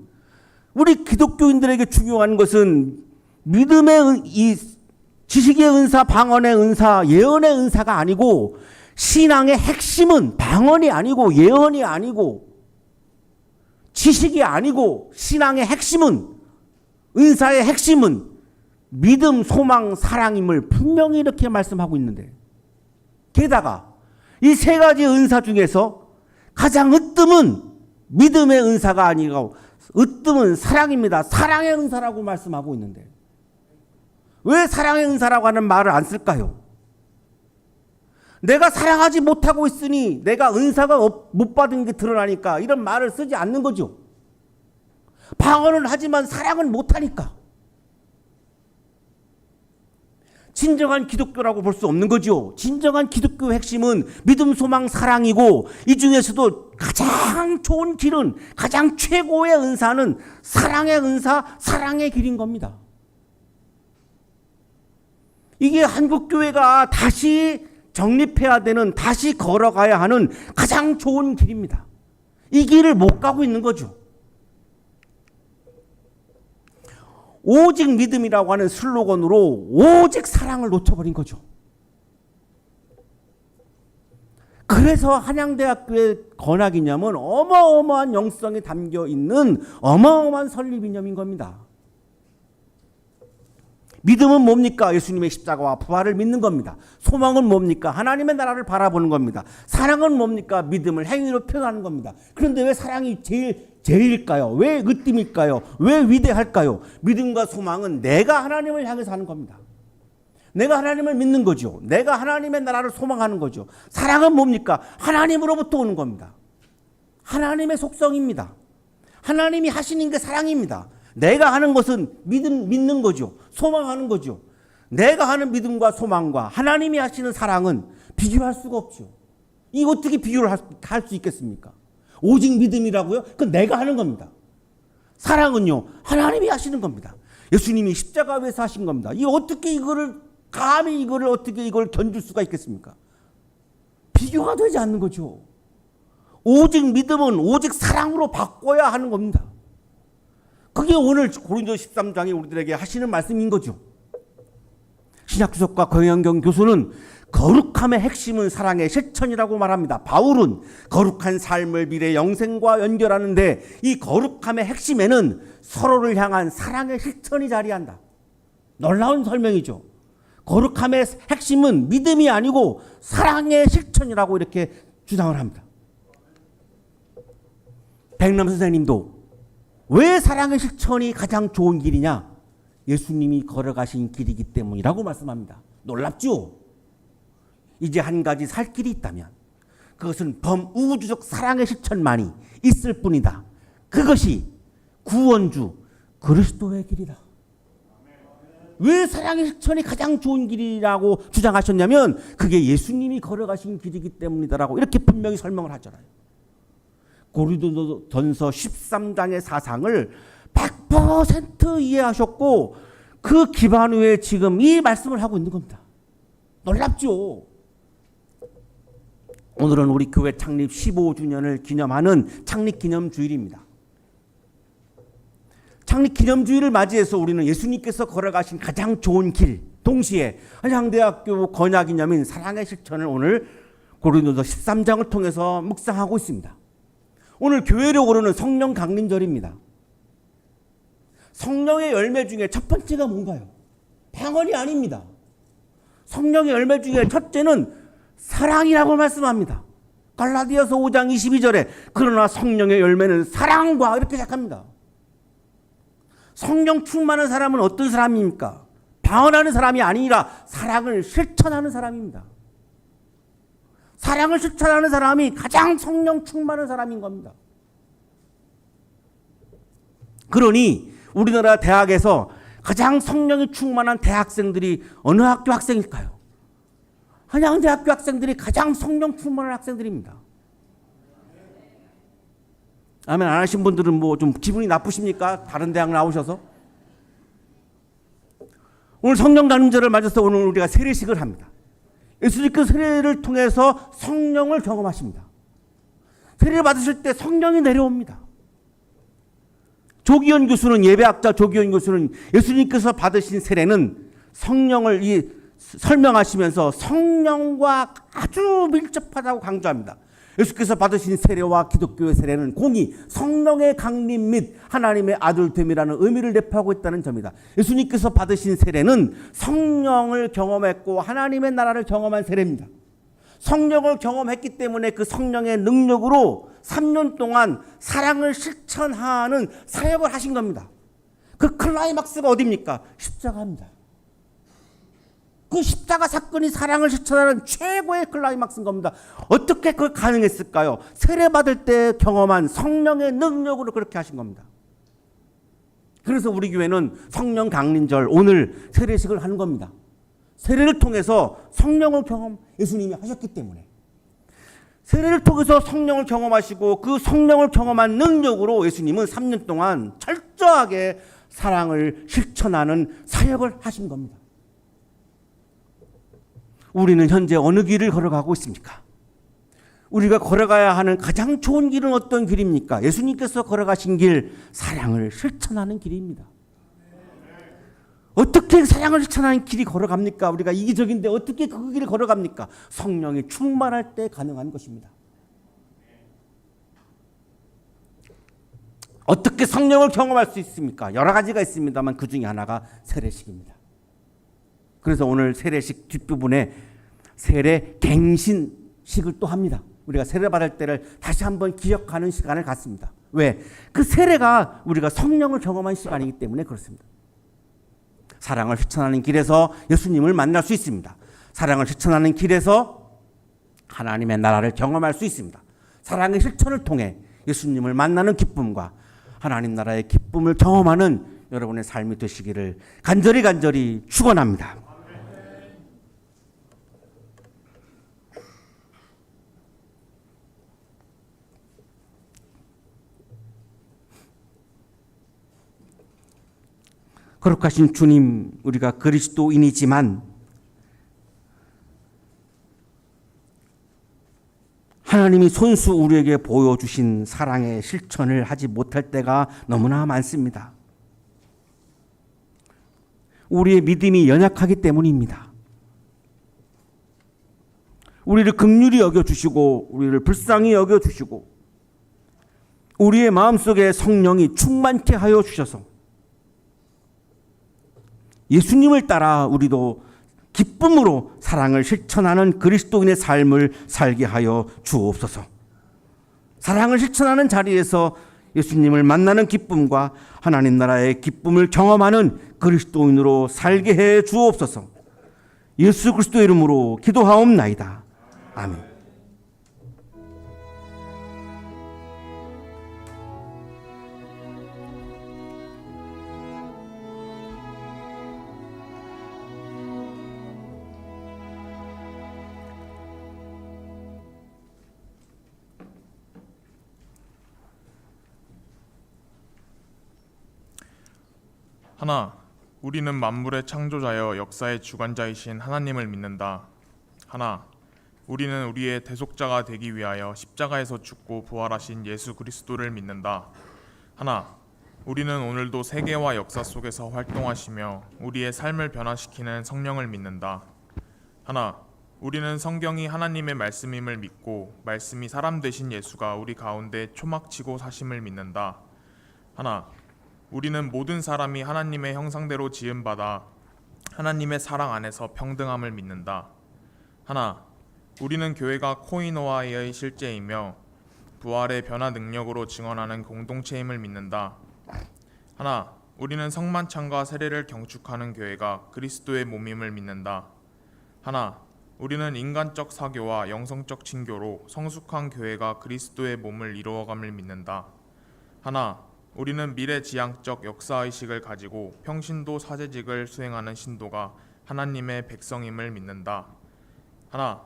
우리 기독교인들에게 중요한 것은 믿음의 이 지식의 은사, 방언의 은사, 예언의 은사가 아니고 신앙의 핵심은 방언이 아니고 예언이 아니고 지식이 아니고 신앙의 핵심은 은사의 핵심은 믿음, 소망, 사랑임을 분명히 이렇게 말씀하고 있는데 게다가 이 세 가지 은사 중에서 가장 으뜸은 믿음의 은사가 아니고 으뜸은 사랑입니다. 사랑의 은사라고 말씀하고 있는데 왜 사랑의 은사라고 하는 말을 안 쓸까요? 내가 사랑하지 못하고 있으니 내가 은사가 못 받은 게 드러나니까 이런 말을 쓰지 않는 거죠. 방언은 하지만 사랑은 못하니까. 진정한 기독교라고 볼 수 없는 거죠. 진정한 기독교의 핵심은 믿음, 소망, 사랑이고 이 중에서도 가장 좋은 길은, 가장 최고의 은사는 사랑의 은사, 사랑의 길인 겁니다. 이게 한국교회가 다시 정립해야 되는, 다시 걸어가야 하는 가장 좋은 길입니다. 이 길을 못 가고 있는 거죠. 오직 믿음이라고 하는 슬로건으로 오직 사랑을 놓쳐버린 거죠. 그래서 한양대학교의 건화기념은 어마어마한 영성이 담겨 있는 어마어마한 설립이념인 겁니다. 믿음은 뭡니까? 예수님의 십자가와 부활을 믿는 겁니다. 소망은 뭡니까? 하나님의 나라를 바라보는 겁니다. 사랑은 뭡니까? 믿음을 행위로 표현하는 겁니다. 그런데 왜 사랑이 제일일까요? 왜 으뜸일까요? 왜 위대할까요? 믿음과 소망은 내가 하나님을 향해서 하는 겁니다. 내가 하나님을 믿는 거죠. 내가 하나님의 나라를 소망하는 거죠. 사랑은 뭡니까? 하나님으로부터 오는 겁니다. 하나님의 속성입니다. 하나님이 하시는 게 사랑입니다. 내가 하는 것은 믿는 거죠. 소망하는 거죠. 내가 하는 믿음과 소망과 하나님이 하시는 사랑은 비교할 수가 없죠. 이 어떻게 비교를 할 수 있겠습니까? 오직 믿음이라고요? 그건 내가 하는 겁니다. 사랑은요, 하나님이 하시는 겁니다. 예수님이 십자가 위에서 하신 겁니다. 이 어떻게 감히 어떻게 이걸 견줄 수가 있겠습니까? 비교가 되지 않는 거죠. 오직 믿음은 오직 사랑으로 바꿔야 하는 겁니다. 그게 오늘 고린도 13장이 우리들에게 하시는 말씀인 거죠. 신약주석가 권영경 교수는 거룩함의 핵심은 사랑의 실천이라고 말합니다. 바울은 거룩한 삶을 미래 영생과 연결하는데 이 거룩함의 핵심에는 서로를 향한 사랑의 실천이 자리한다. 놀라운 설명이죠. 거룩함의 핵심은 믿음이 아니고 사랑의 실천이라고 이렇게 주장을 합니다. 백남 선생님도 왜 사랑의 실천이 가장 좋은 길이냐? 예수님이 걸어가신 길이기 때문이라고 말씀합니다. 놀랍죠? 이제 한 가지 살 길이 있다면 그것은 범우주적 사랑의 실천만이 있을 뿐이다. 그것이 구원주 그리스도의 길이다. 왜 사랑의 실천이 가장 좋은 길이라고 주장하셨냐면 그게 예수님이 걸어가신 길이기 때문이다라고 이렇게 분명히 설명을 하잖아요. 고린도전서 13장의 사상을 100% 이해하셨고 그 기반 위에 지금 이 말씀을 하고 있는 겁니다. 놀랍죠? 오늘은 우리 교회 창립 15주년을 기념하는 창립기념주일입니다. 창립기념주일을 맞이해서 우리는 예수님께서 걸어가신 가장 좋은 길, 동시에 한양대학교 건화기념인 사랑의 실천을 오늘 고린도서 13장을 통해서 묵상하고 있습니다. 오늘 교회력으로는 성령 강림절입니다. 성령의 열매 중에 첫 번째가 뭔가요? 방언이 아닙니다. 성령의 열매 중에 첫째는 사랑이라고 말씀합니다. 갈라디아서 5장 22절에 그러나 성령의 열매는 사랑과 이렇게 시작합니다. 성령 충만한 사람은 어떤 사람입니까? 방언하는 사람이 아니라 사랑을 실천하는 사람입니다. 사랑을 실천하는 사람이 가장 성령 충만한 사람인 겁니다. 그러니 우리나라 대학에서 가장 성령이 충만한 대학생들이 어느 학교 학생일까요? 한양대학교 학생들이 가장 성령 충만한 학생들입니다. 아멘 안 하신 분들은 뭐 좀 기분이 나쁘십니까? 다른 대학 나오셔서? 오늘 성령 강림절을 맞아서 오늘 우리가 세례식을 합니다. 예수님께서 세례를 통해서 성령을 경험하십니다. 세례를 받으실 때 성령이 내려옵니다. 조기현 교수는 예배학자 조기현 교수는 예수님께서 받으신 세례는 성령을 설명하시면서 성령과 아주 밀접하다고 강조합니다. 예수께서 받으신 세례와 기독교의 세례는 공히 성령의 강림 및 하나님의 아들됨이라는 의미를 내포하고 있다는 점이다. 예수님께서 받으신 세례는 성령을 경험했고 하나님의 나라를 경험한 세례입니다. 성령을 경험했기 때문에 그 성령의 능력으로 3년 동안 사랑을 실천하는 사역을 하신 겁니다. 그 클라이막스가 어디입니까? 십자가입니다. 그 십자가 사건이 사랑을 실천하는 최고의 클라이막스인 겁니다. 어떻게 그걸 가능했을까요? 세례받을 때 경험한 성령의 능력으로 그렇게 하신 겁니다. 그래서 우리 교회는 성령 강림절 오늘 세례식을 하는 겁니다. 세례를 통해서 성령을 예수님이 하셨기 때문에 세례를 통해서 성령을 경험하시고 그 성령을 경험한 능력으로 예수님은 3년 동안 철저하게 사랑을 실천하는 사역을 하신 겁니다. 우리는 현재 어느 길을 걸어가고 있습니까? 우리가 걸어가야 하는 가장 좋은 길은 어떤 길입니까? 예수님께서 걸어가신 길, 사랑을 실천하는 길입니다. 어떻게 사랑을 실천하는 길이 걸어갑니까? 우리가 이기적인데 어떻게 그 길을 걸어갑니까? 성령이 충만할 때 가능한 것입니다. 어떻게 성령을 경험할 수 있습니까? 여러 가지가 있습니다만 그 중에 하나가 세례식입니다. 그래서 오늘 세례식 뒷부분에 세례 갱신식을 또 합니다. 우리가 세례 받을 때를 다시 한번 기억하는 시간을 갖습니다. 왜? 그 세례가 우리가 성령을 경험한 시간이기 때문에 그렇습니다. 사랑을 실천하는 길에서 예수님을 만날 수 있습니다. 사랑을 실천하는 길에서 하나님의 나라를 경험할 수 있습니다. 사랑의 실천을 통해 예수님을 만나는 기쁨과 하나님 나라의 기쁨을 경험하는 여러분의 삶이 되시기를 간절히 축원합니다. 거룩하신 주님, 우리가 그리스도인이지만 하나님이 손수 우리에게 보여주신 사랑의 실천을 하지 못할 때가 너무나 많습니다. 우리의 믿음이 연약하기 때문입니다. 우리를 긍휼히 여겨주시고 우리를 불쌍히 여겨주시고 우리의 마음속에 성령이 충만케 하여 주셔서 예수님을 따라 우리도 기쁨으로 사랑을 실천하는 그리스도인의 삶을 살게 하여 주옵소서. 사랑을 실천하는 자리에서 예수님을 만나는 기쁨과 하나님 나라의 기쁨을 경험하는 그리스도인으로 살게 해 주옵소서. 예수 그리스도의 이름으로 기도하옵나이다. 아멘. 하나, 우리는 만물의 창조자여 역사의 주관자이신 하나님을 믿는다. 하나, 우리는 우리의 대속자가 되기 위하여 십자가에서 죽고 부활하신 예수 그리스도를 믿는다. 하나, 우리는 오늘도 세계와 역사 속에서 활동하시며 우리의 삶을 변화시키는 성령을 믿는다. 하나, 우리는 성경이 하나님의 말씀임을 믿고 말씀이 사람 되신 예수가 우리 가운데 초막치고 사심을 믿는다. 하나, 우리는 모든 사람이 하나님의 형상대로 지음받아 하나님의 사랑 안에서 평등함을 믿는다. 하나, 우리는 교회가 코이노아의 실제이며 부활의 변화 능력으로 증언하는 공동체임을 믿는다. 하나, 우리는 성만찬과 세례를 경축하는 교회가 그리스도의 몸임을 믿는다. 하나, 우리는 인간적 사교와 영성적 친교로 성숙한 교회가 그리스도의 몸을 이루어감을 믿는다. 하나, 우리는 미래지향적 역사의식을 가지고 평신도 사제직을 수행하는 신도가 하나님의 백성임을 믿는다. 하나,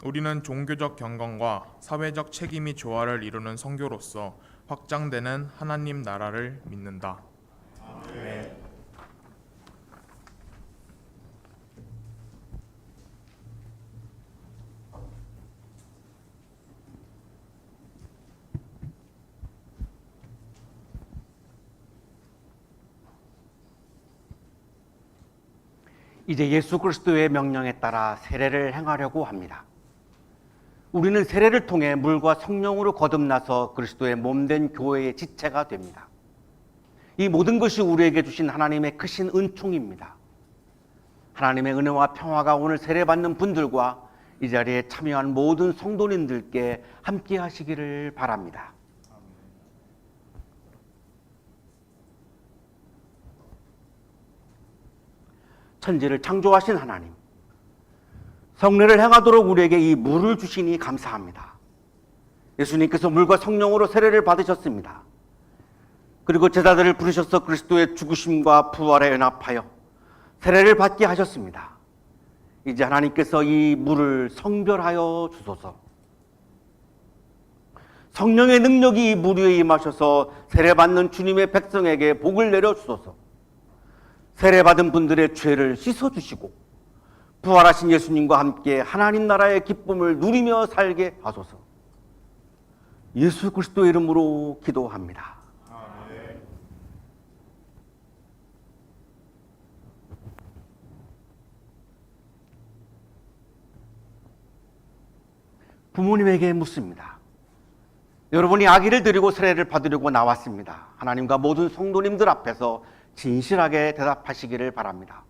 우리는 종교적 경건과 사회적 책임이 조화를 이루는 선교로서 확장되는 하나님 나라를 믿는다. 아멘. 이제 예수 그리스도의 명령에 따라 세례를 행하려고 합니다. 우리는 세례를 통해 물과 성령으로 거듭나서 그리스도의 몸된 교회의 지체가 됩니다. 이 모든 것이 우리에게 주신 하나님의 크신 은총입니다. 하나님의 은혜와 평화가 오늘 세례받는 분들과 이 자리에 참여한 모든 성도님들께 함께 하시기를 바랍니다. 천지를 창조하신 하나님, 성례를 행하도록 우리에게 이 물을 주시니 감사합니다. 예수님께서 물과 성령으로 세례를 받으셨습니다. 그리고 제자들을 부르셔서 그리스도의 죽으심과 부활에 연합하여 세례를 받게 하셨습니다. 이제 하나님께서 이 물을 성별하여 주소서. 성령의 능력이 물 위에 임하셔서 세례받는 주님의 백성에게 복을 내려 주소서. 세례받은 분들의 죄를 씻어 주시고 부활하신 예수님과 함께 하나님 나라의 기쁨을 누리며 살게 하소서. 예수 그리스도의 이름으로 기도합니다. 부모님에게 묻습니다. 여러분이 아기를 드리고 세례를 받으려고 나왔습니다. 하나님과 모든 성도님들 앞에서 진실하게 대답하시기를 바랍니다.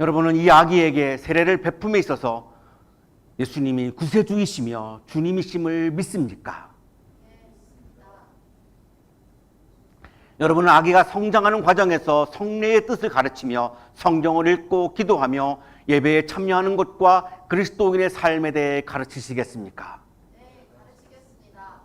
여러분은 이 아기에게 세례를 베품에 있어서 예수님이 구세주이시며 주님이심을 믿습니까? 여러분은 아기가 성장하는 과정에서 성례의 뜻을 가르치며 성경을 읽고 기도하며 예배에 참여하는 것과 그리스도인의 삶에 대해 가르치시겠습니까? 네, 가르치겠습니다.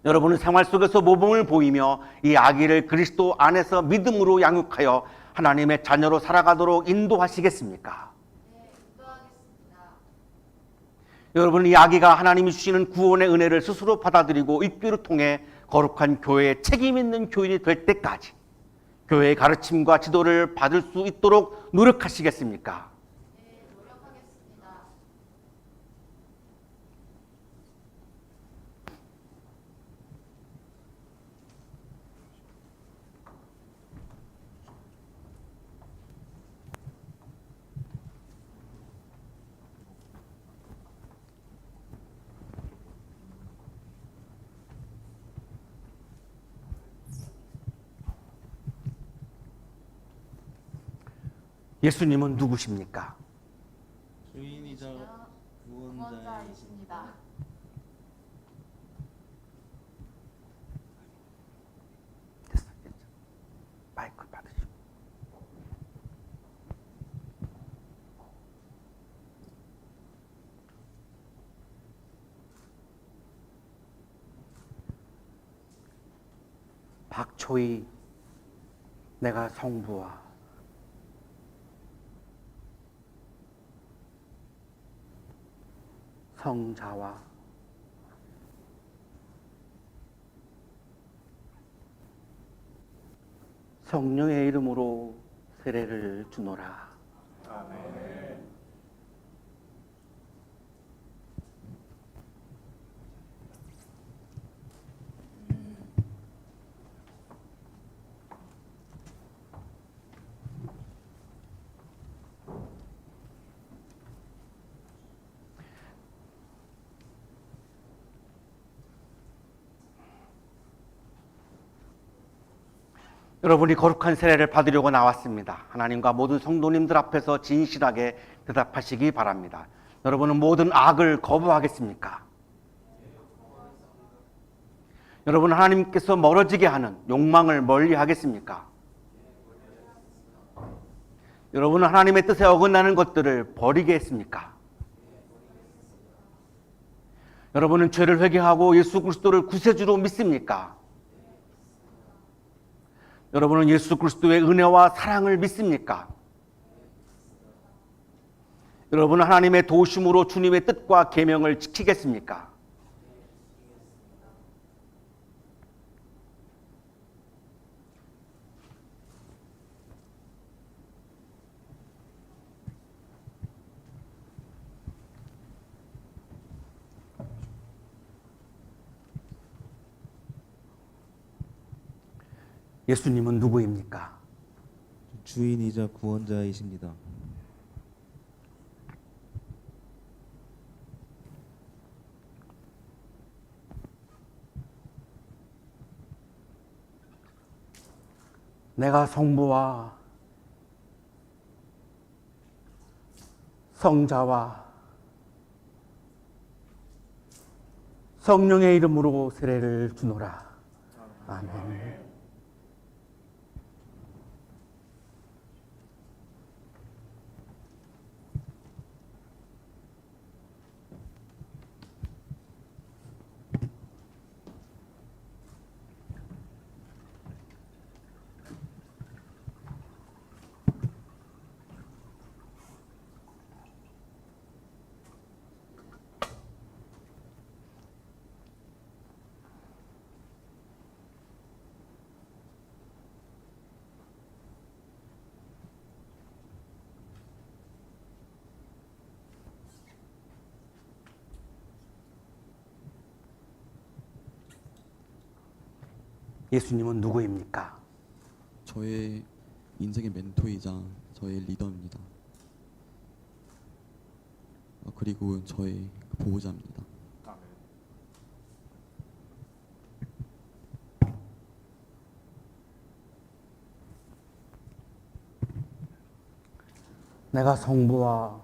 여러분은 생활 속에서 모범을 보이며 이 아기를 그리스도 안에서 믿음으로 양육하여 하나님의 자녀로 살아가도록 인도하시겠습니까? 네, 인도하겠습니다. 여러분은 이 아기가 하나님이 주시는 구원의 은혜를 스스로 받아들이고 입교를 통해 거룩한 교회에 책임 있는 교인이 될 때까지 교회의 가르침과 지도를 받을 수 있도록 노력하시겠습니까? 네, 노력하겠습니다. 예수님은 누구십니까? 주인이자 구원자이신 구원자이십니다. 됐어. 마이크 받으시고. 박초희, 내가 성부와 성자와 성령의 이름으로 세례를 주노라. 여러분이 거룩한 세례를 받으려고 나왔습니다. 하나님과 모든 성도님들 앞에서 진실하게 대답하시기 바랍니다. 여러분은 모든 악을 거부하겠습니까? 여러분은 하나님께서 멀어지게 하는 욕망을 멀리 하겠습니까? 여러분은 하나님의 뜻에 어긋나는 것들을 버리겠습니까? 여러분은 죄를 회개하고 예수 그리스도를 구세주로 믿습니까? 여러분은 예수 그리스도의 은혜와 사랑을 믿습니까? 여러분은 하나님의 도우심으로 주님의 뜻과 계명을 지키겠습니까? 예수님은 누구입니까? 주인이자 구원자이십니다. 내가 성부와 성자와 성령의 이름으로 세례를 주노라. 아멘. 예수님은 누구입니까? 저의 인생의 멘토이자 저의 리더입니다. 그리고 저의 보호자입니다. 내가 성부와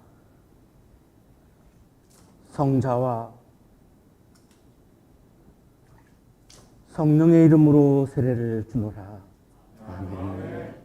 성자와 성령의 이름으로 세례를 주노라. 아멘.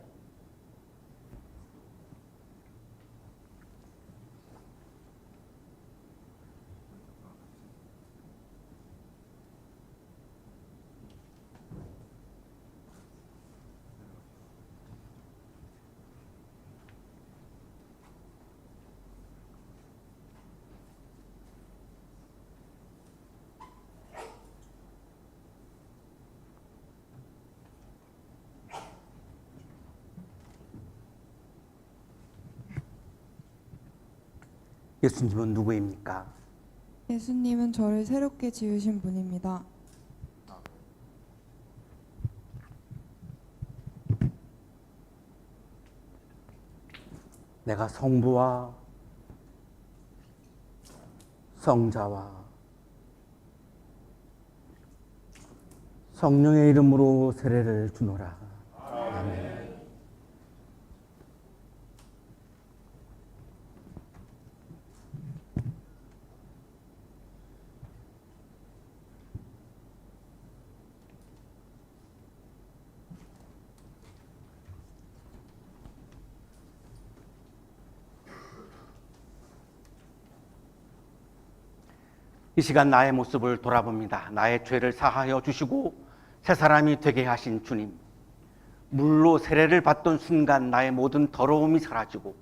예수님은 누구입니까? 예수님은 저를 새롭게 지으신 분입니다. 내가 성부와 성자와 성령의 이름으로 세례를 주노라. 아멘. 이 시간 나의 모습을 돌아봅니다. 나의 죄를 사하여 주시고 새 사람이 되게 하신 주님. 물로 세례를 받던 순간 나의 모든 더러움이 사라지고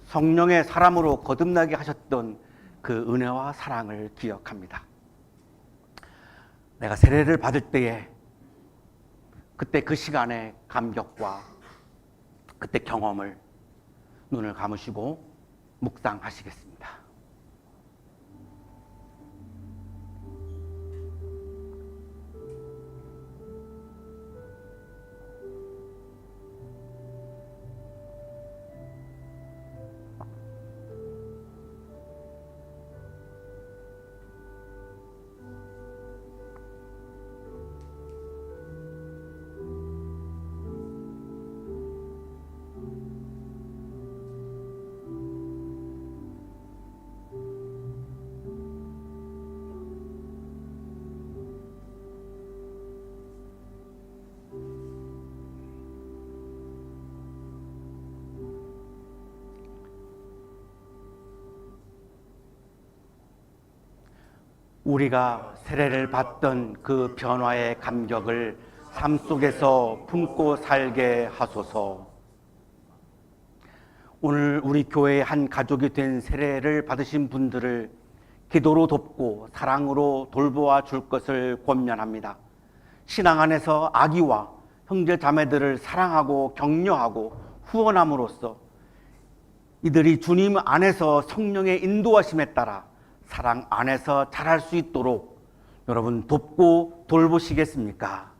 성령의 사람으로 거듭나게 하셨던 그 은혜와 사랑을 기억합니다. 내가 세례를 받을 때에 그때 그 시간의 감격과 그때 경험을 눈을 감으시고 묵상하시겠습니다. 우리가 세례를 받던 그 변화의 감격을 삶 속에서 품고 살게 하소서. 오늘 우리 교회의 한 가족이 된 세례를 받으신 분들을 기도로 돕고 사랑으로 돌보아 줄 것을 권면합니다. 신앙 안에서 아기와 형제 자매들을 사랑하고 격려하고 후원함으로써 이들이 주님 안에서 성령의 인도하심에 따라 사랑 안에서 자랄 수 있도록 여러분 돕고 돌보시겠습니까?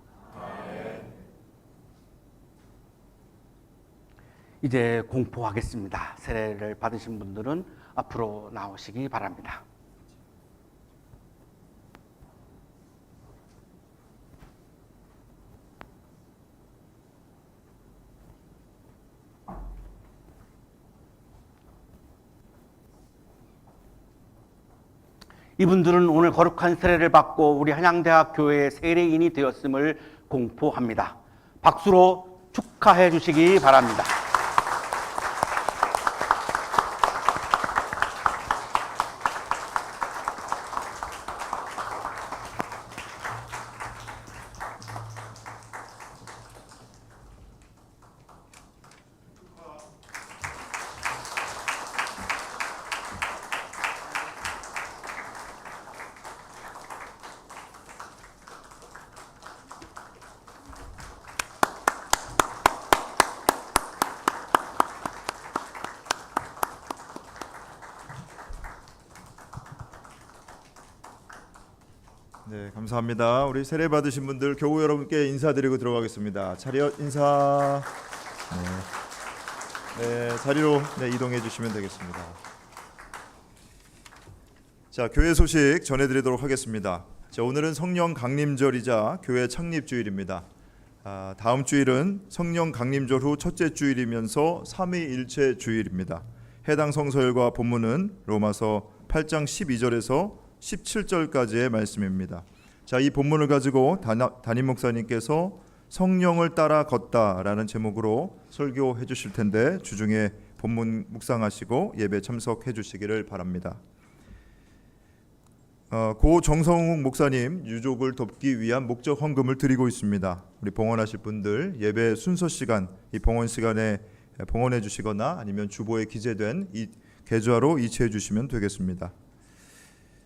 이제 공포하겠습니다. 세례를 받으신 분들은 앞으로 나오시기 바랍니다. 이분들은 오늘 거룩한 세례를 받고 우리 한양대학교의 세례인이 되었음을 공포합니다. 박수로 축하해 주시기 바랍니다. 네, 감사합니다. 우리 세례 받으신 분들 교우 여러분께 인사드리고 들어가겠습니다. 차렷 인사. 네, 자리로 이동해 주시면 되겠습니다. 자, 교회 소식 전해드리도록 하겠습니다. 자, 오늘은 성령 강림절이자 교회 창립 주일입니다. 다음 주일은 성령 강림절 후 첫째 주일이면서 삼위일체 주일입니다. 해당 성서열과 본문은 로마서 8장 12절에서 17절까지의 말씀입니다. 자, 이 본문을 가지고 담임 목사님께서 성령을 따라 걷다라는 제목으로 설교해 주실 텐데 주중에 본문 묵상하시고 예배 참석해 주시기를 바랍니다. 고 정성욱 목사님 유족을 돕기 위한 목적 헌금을 드리고 있습니다. 우리 봉헌하실 분들 예배 순서 시간 이 봉헌 시간에 봉헌해 주시거나 아니면 주보에 기재된 이 계좌로 이체해 주시면 되겠습니다.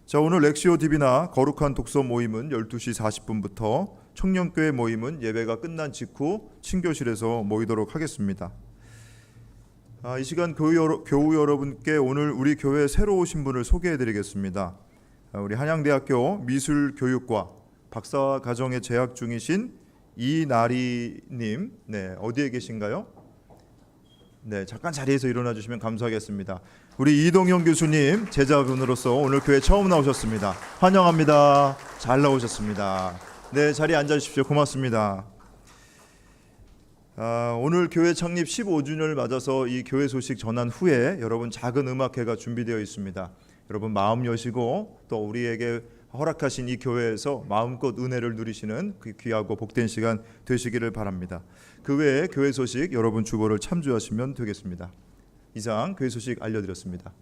자, 오늘 렉시오 DB나 거룩한 독서 모임은 12시 40분부터 청년교회 모임은 예배가 끝난 직후 친교실에서 모이도록 하겠습니다. 이 시간 교우 여러분께 오늘 우리 교회 새로 오신 분을 소개해 드리겠습니다. 우리 한양대학교 미술교육과 박사과정에 재학 중이신 이나리님, 네, 어디에 계신가요? 네, 잠깐 자리에서 일어나 주시면 감사하겠습니다. 우리 이동영 교수님 제자분으로서 오늘 교회 처음 나오셨습니다. 환영합니다. 잘 나오셨습니다. 네, 자리에 앉아 주십시오. 고맙습니다. 오늘 교회 창립 15주년을 맞아서 이 교회 소식 전한 후에 여러분 작은 음악회가 준비되어 있습니다. 여러분 마음 여시고 또 우리에게 허락하신 이 교회에서 마음껏 은혜를 누리시는 그 귀하고 복된 시간 되시기를 바랍니다. 그 외에 교회 소식 여러분 주보를 참조하시면 되겠습니다. 이상 교회 소식 알려드렸습니다.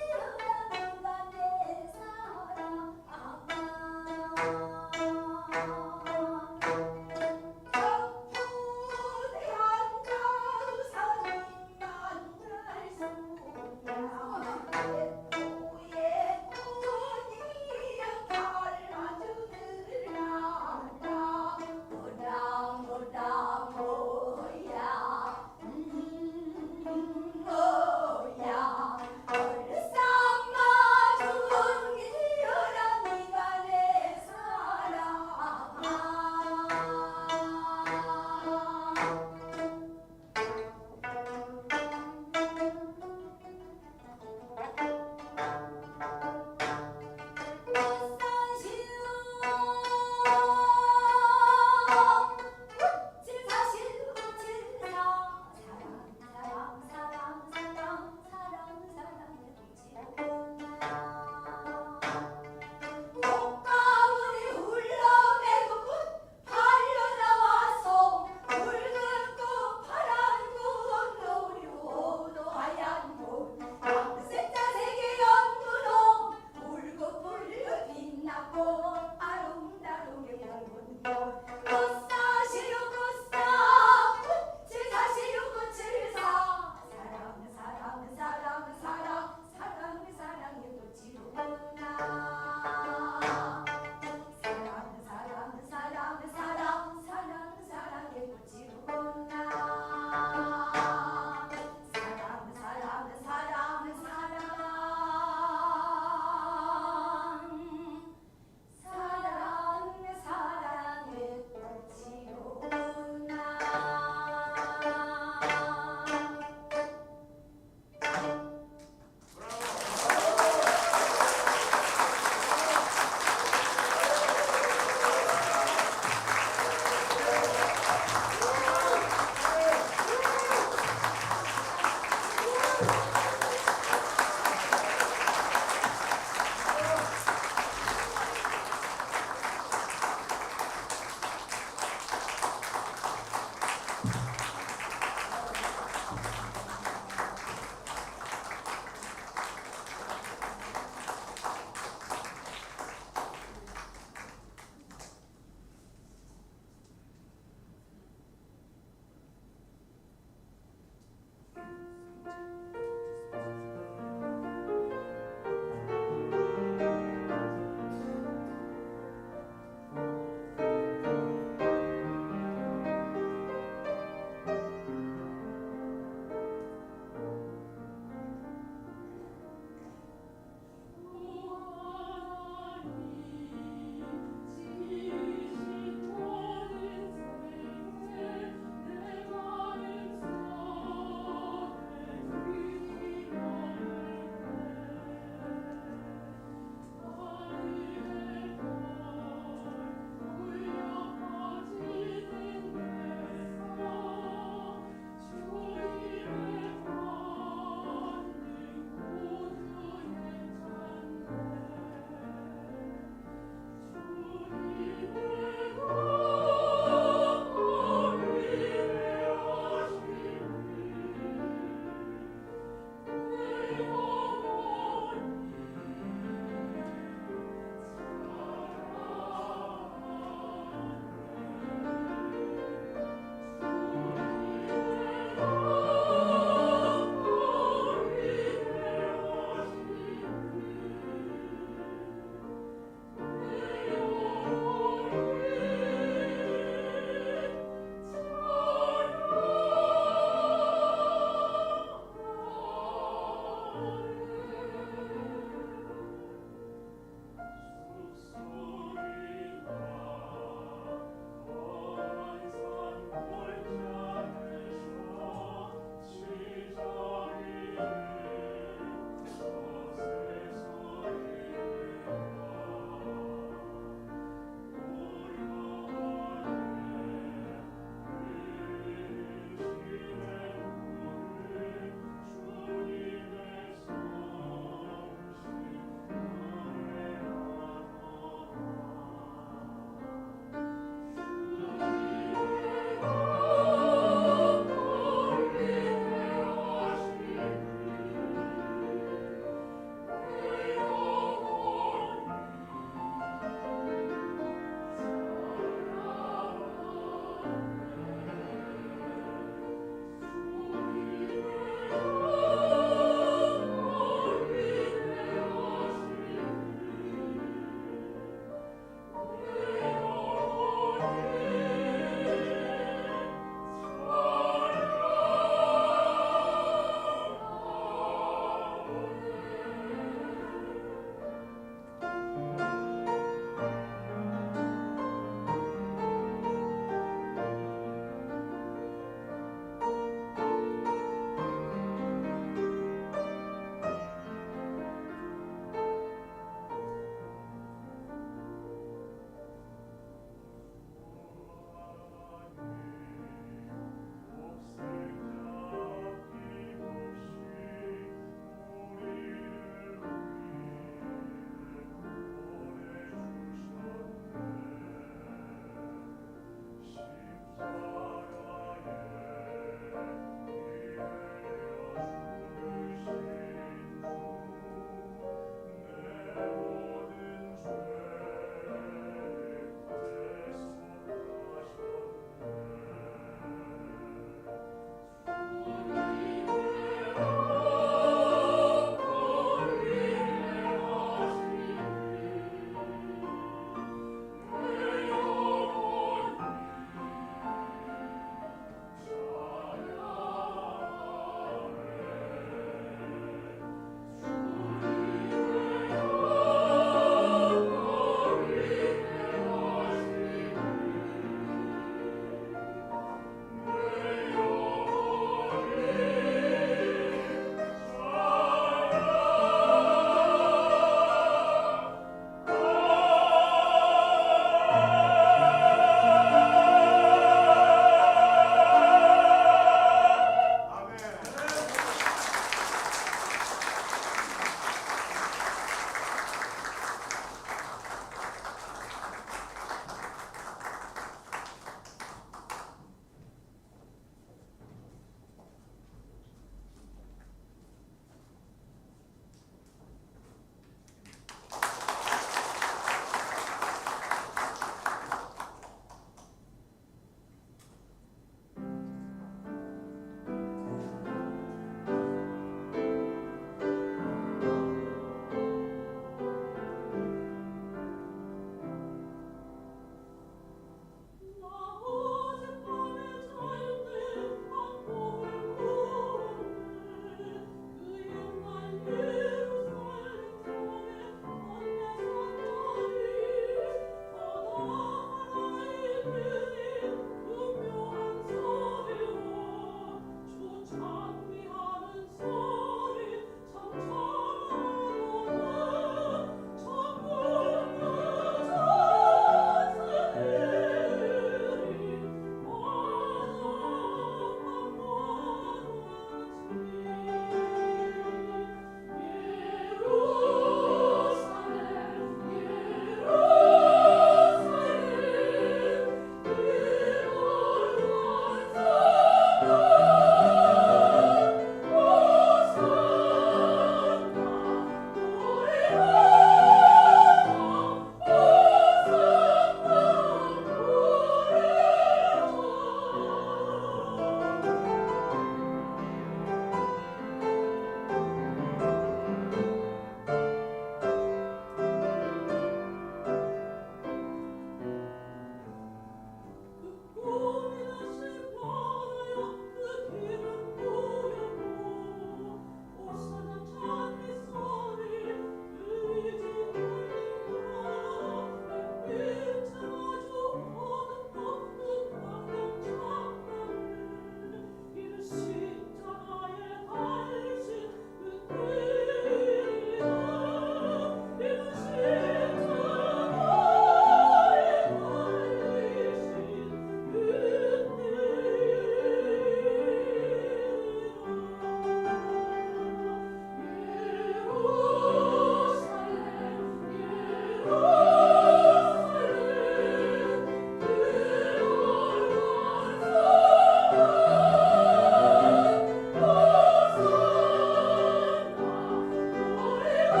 그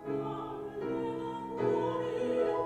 땅을 내가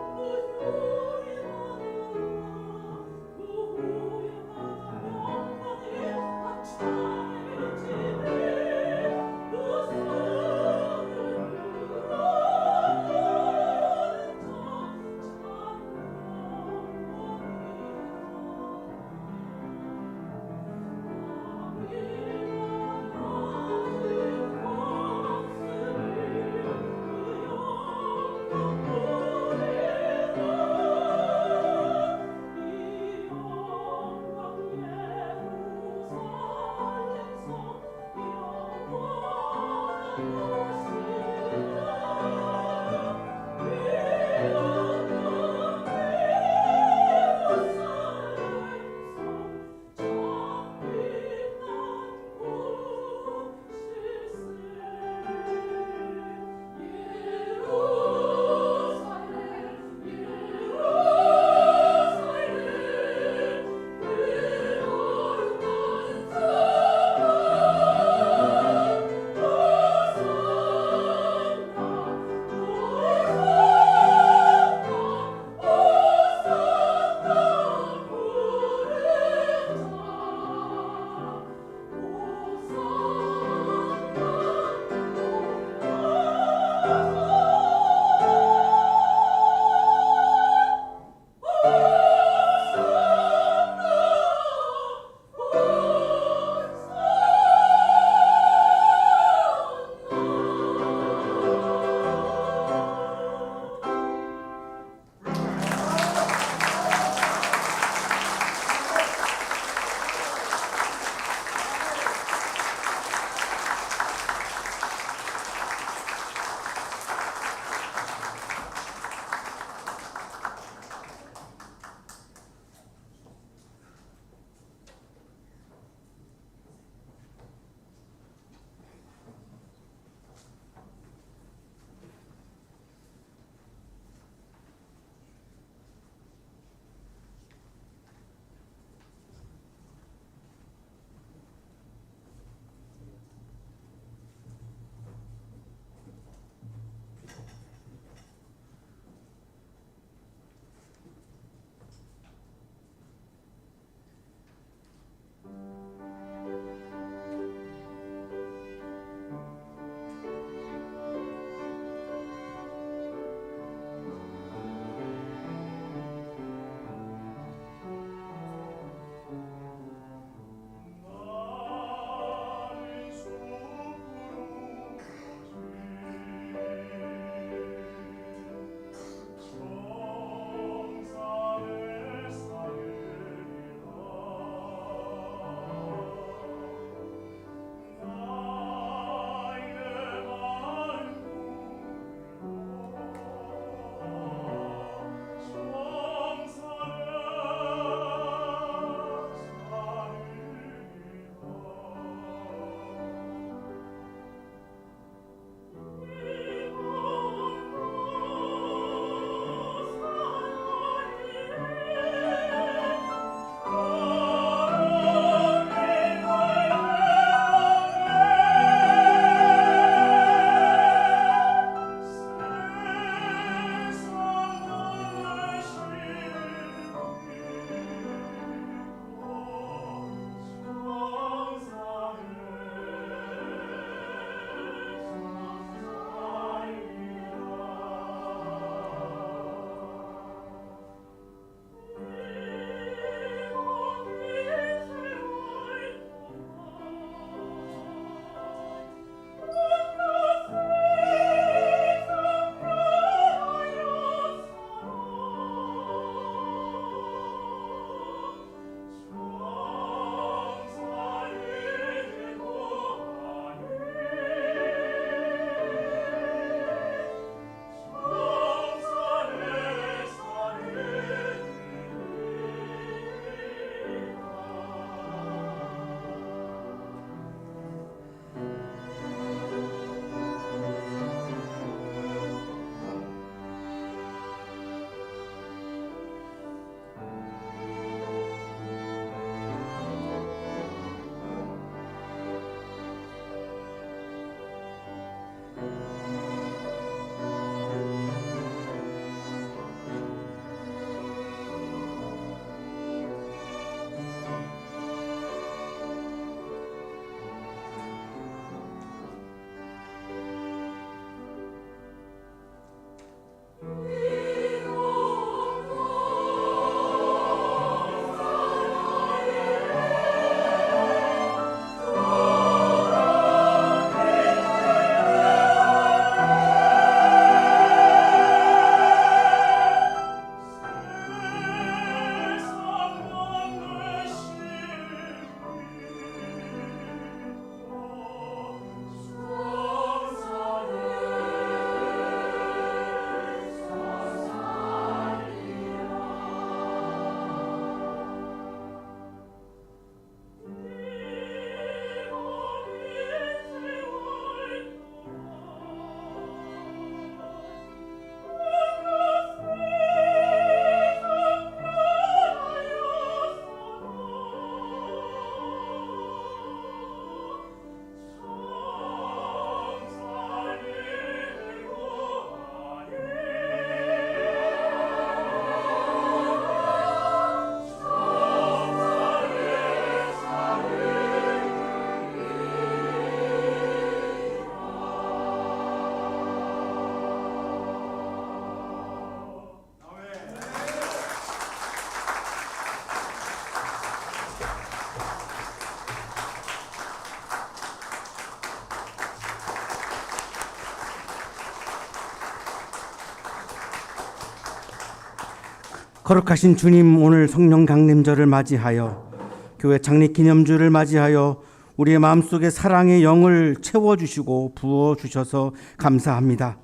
거룩하신 주님, 오늘 성령 강림절을 맞이하여 교회 창립 기념주를 맞이하여 우리의 마음속에 사랑의 영을 채워주시고 부어주셔서 감사합니다.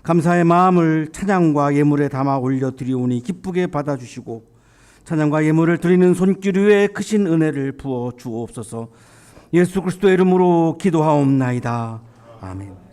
감사의 마음을 찬양과 예물에 담아 올려드리오니 기쁘게 받아주시고 찬양과 예물을 드리는 손길 위에 크신 은혜를 부어 주옵소서. 예수 그리스도의 이름으로 기도하옵나이다. 아멘.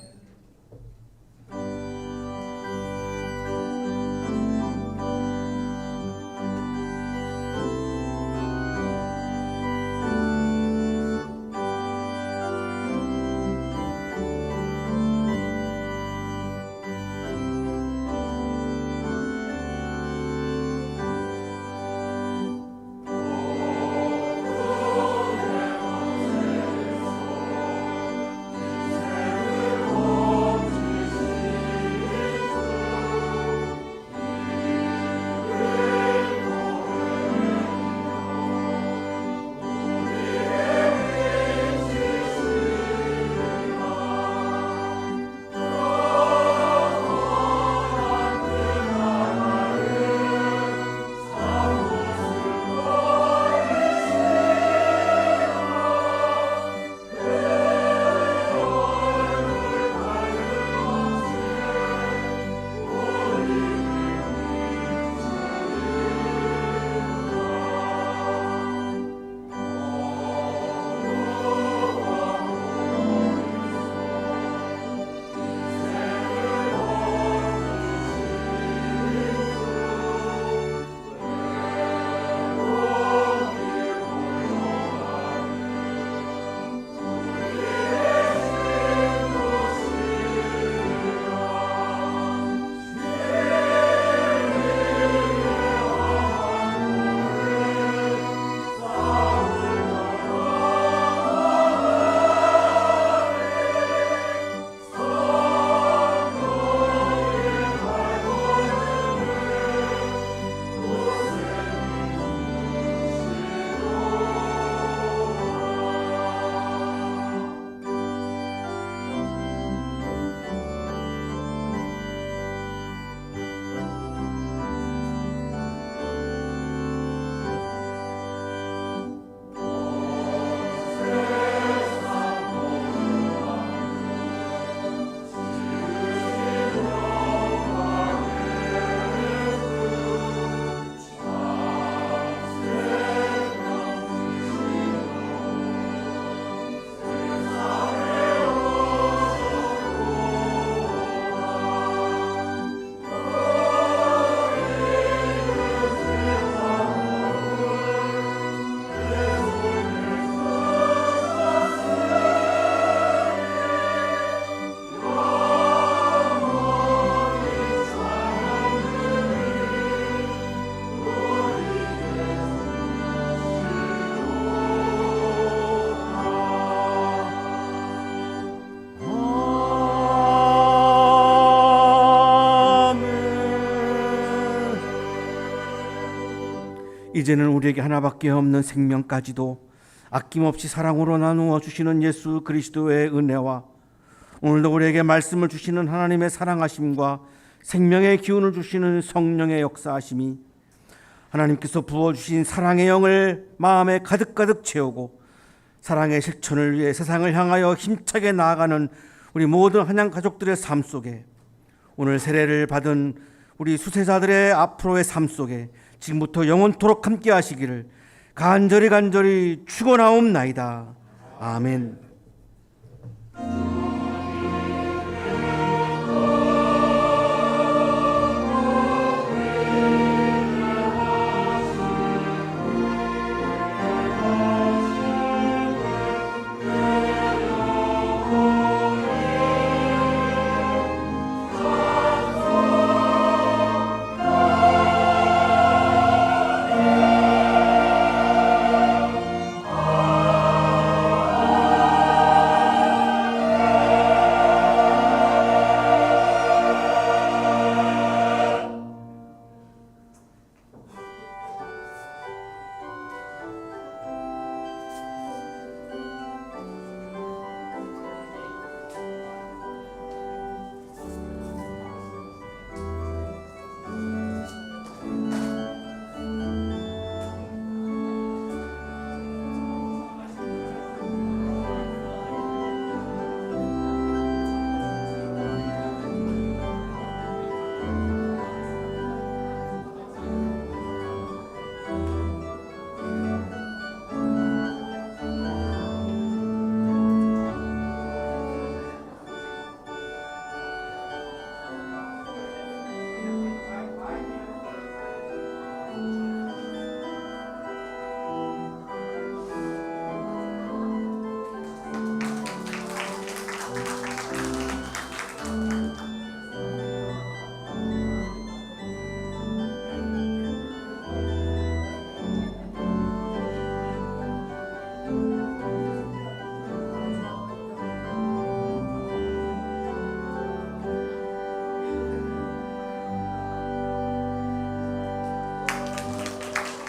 이제는 우리에게 하나밖에 없는 생명까지도 아낌없이 사랑으로 나누어 주시는 예수 그리스도의 은혜와 오늘도 우리에게 말씀을 주시는 하나님의 사랑하심과 생명의 기운을 주시는 성령의 역사하심이 하나님께서 부어주신 사랑의 영을 마음에 가득가득 채우고 사랑의 실천을 위해 세상을 향하여 힘차게 나아가는 우리 모든 한양 가족들의 삶 속에 오늘 세례를 받은 우리 수세자들의 앞으로의 삶 속에 지금부터 영원토록 함께 하시기를 간절히 축원하옵나이다. 아멘.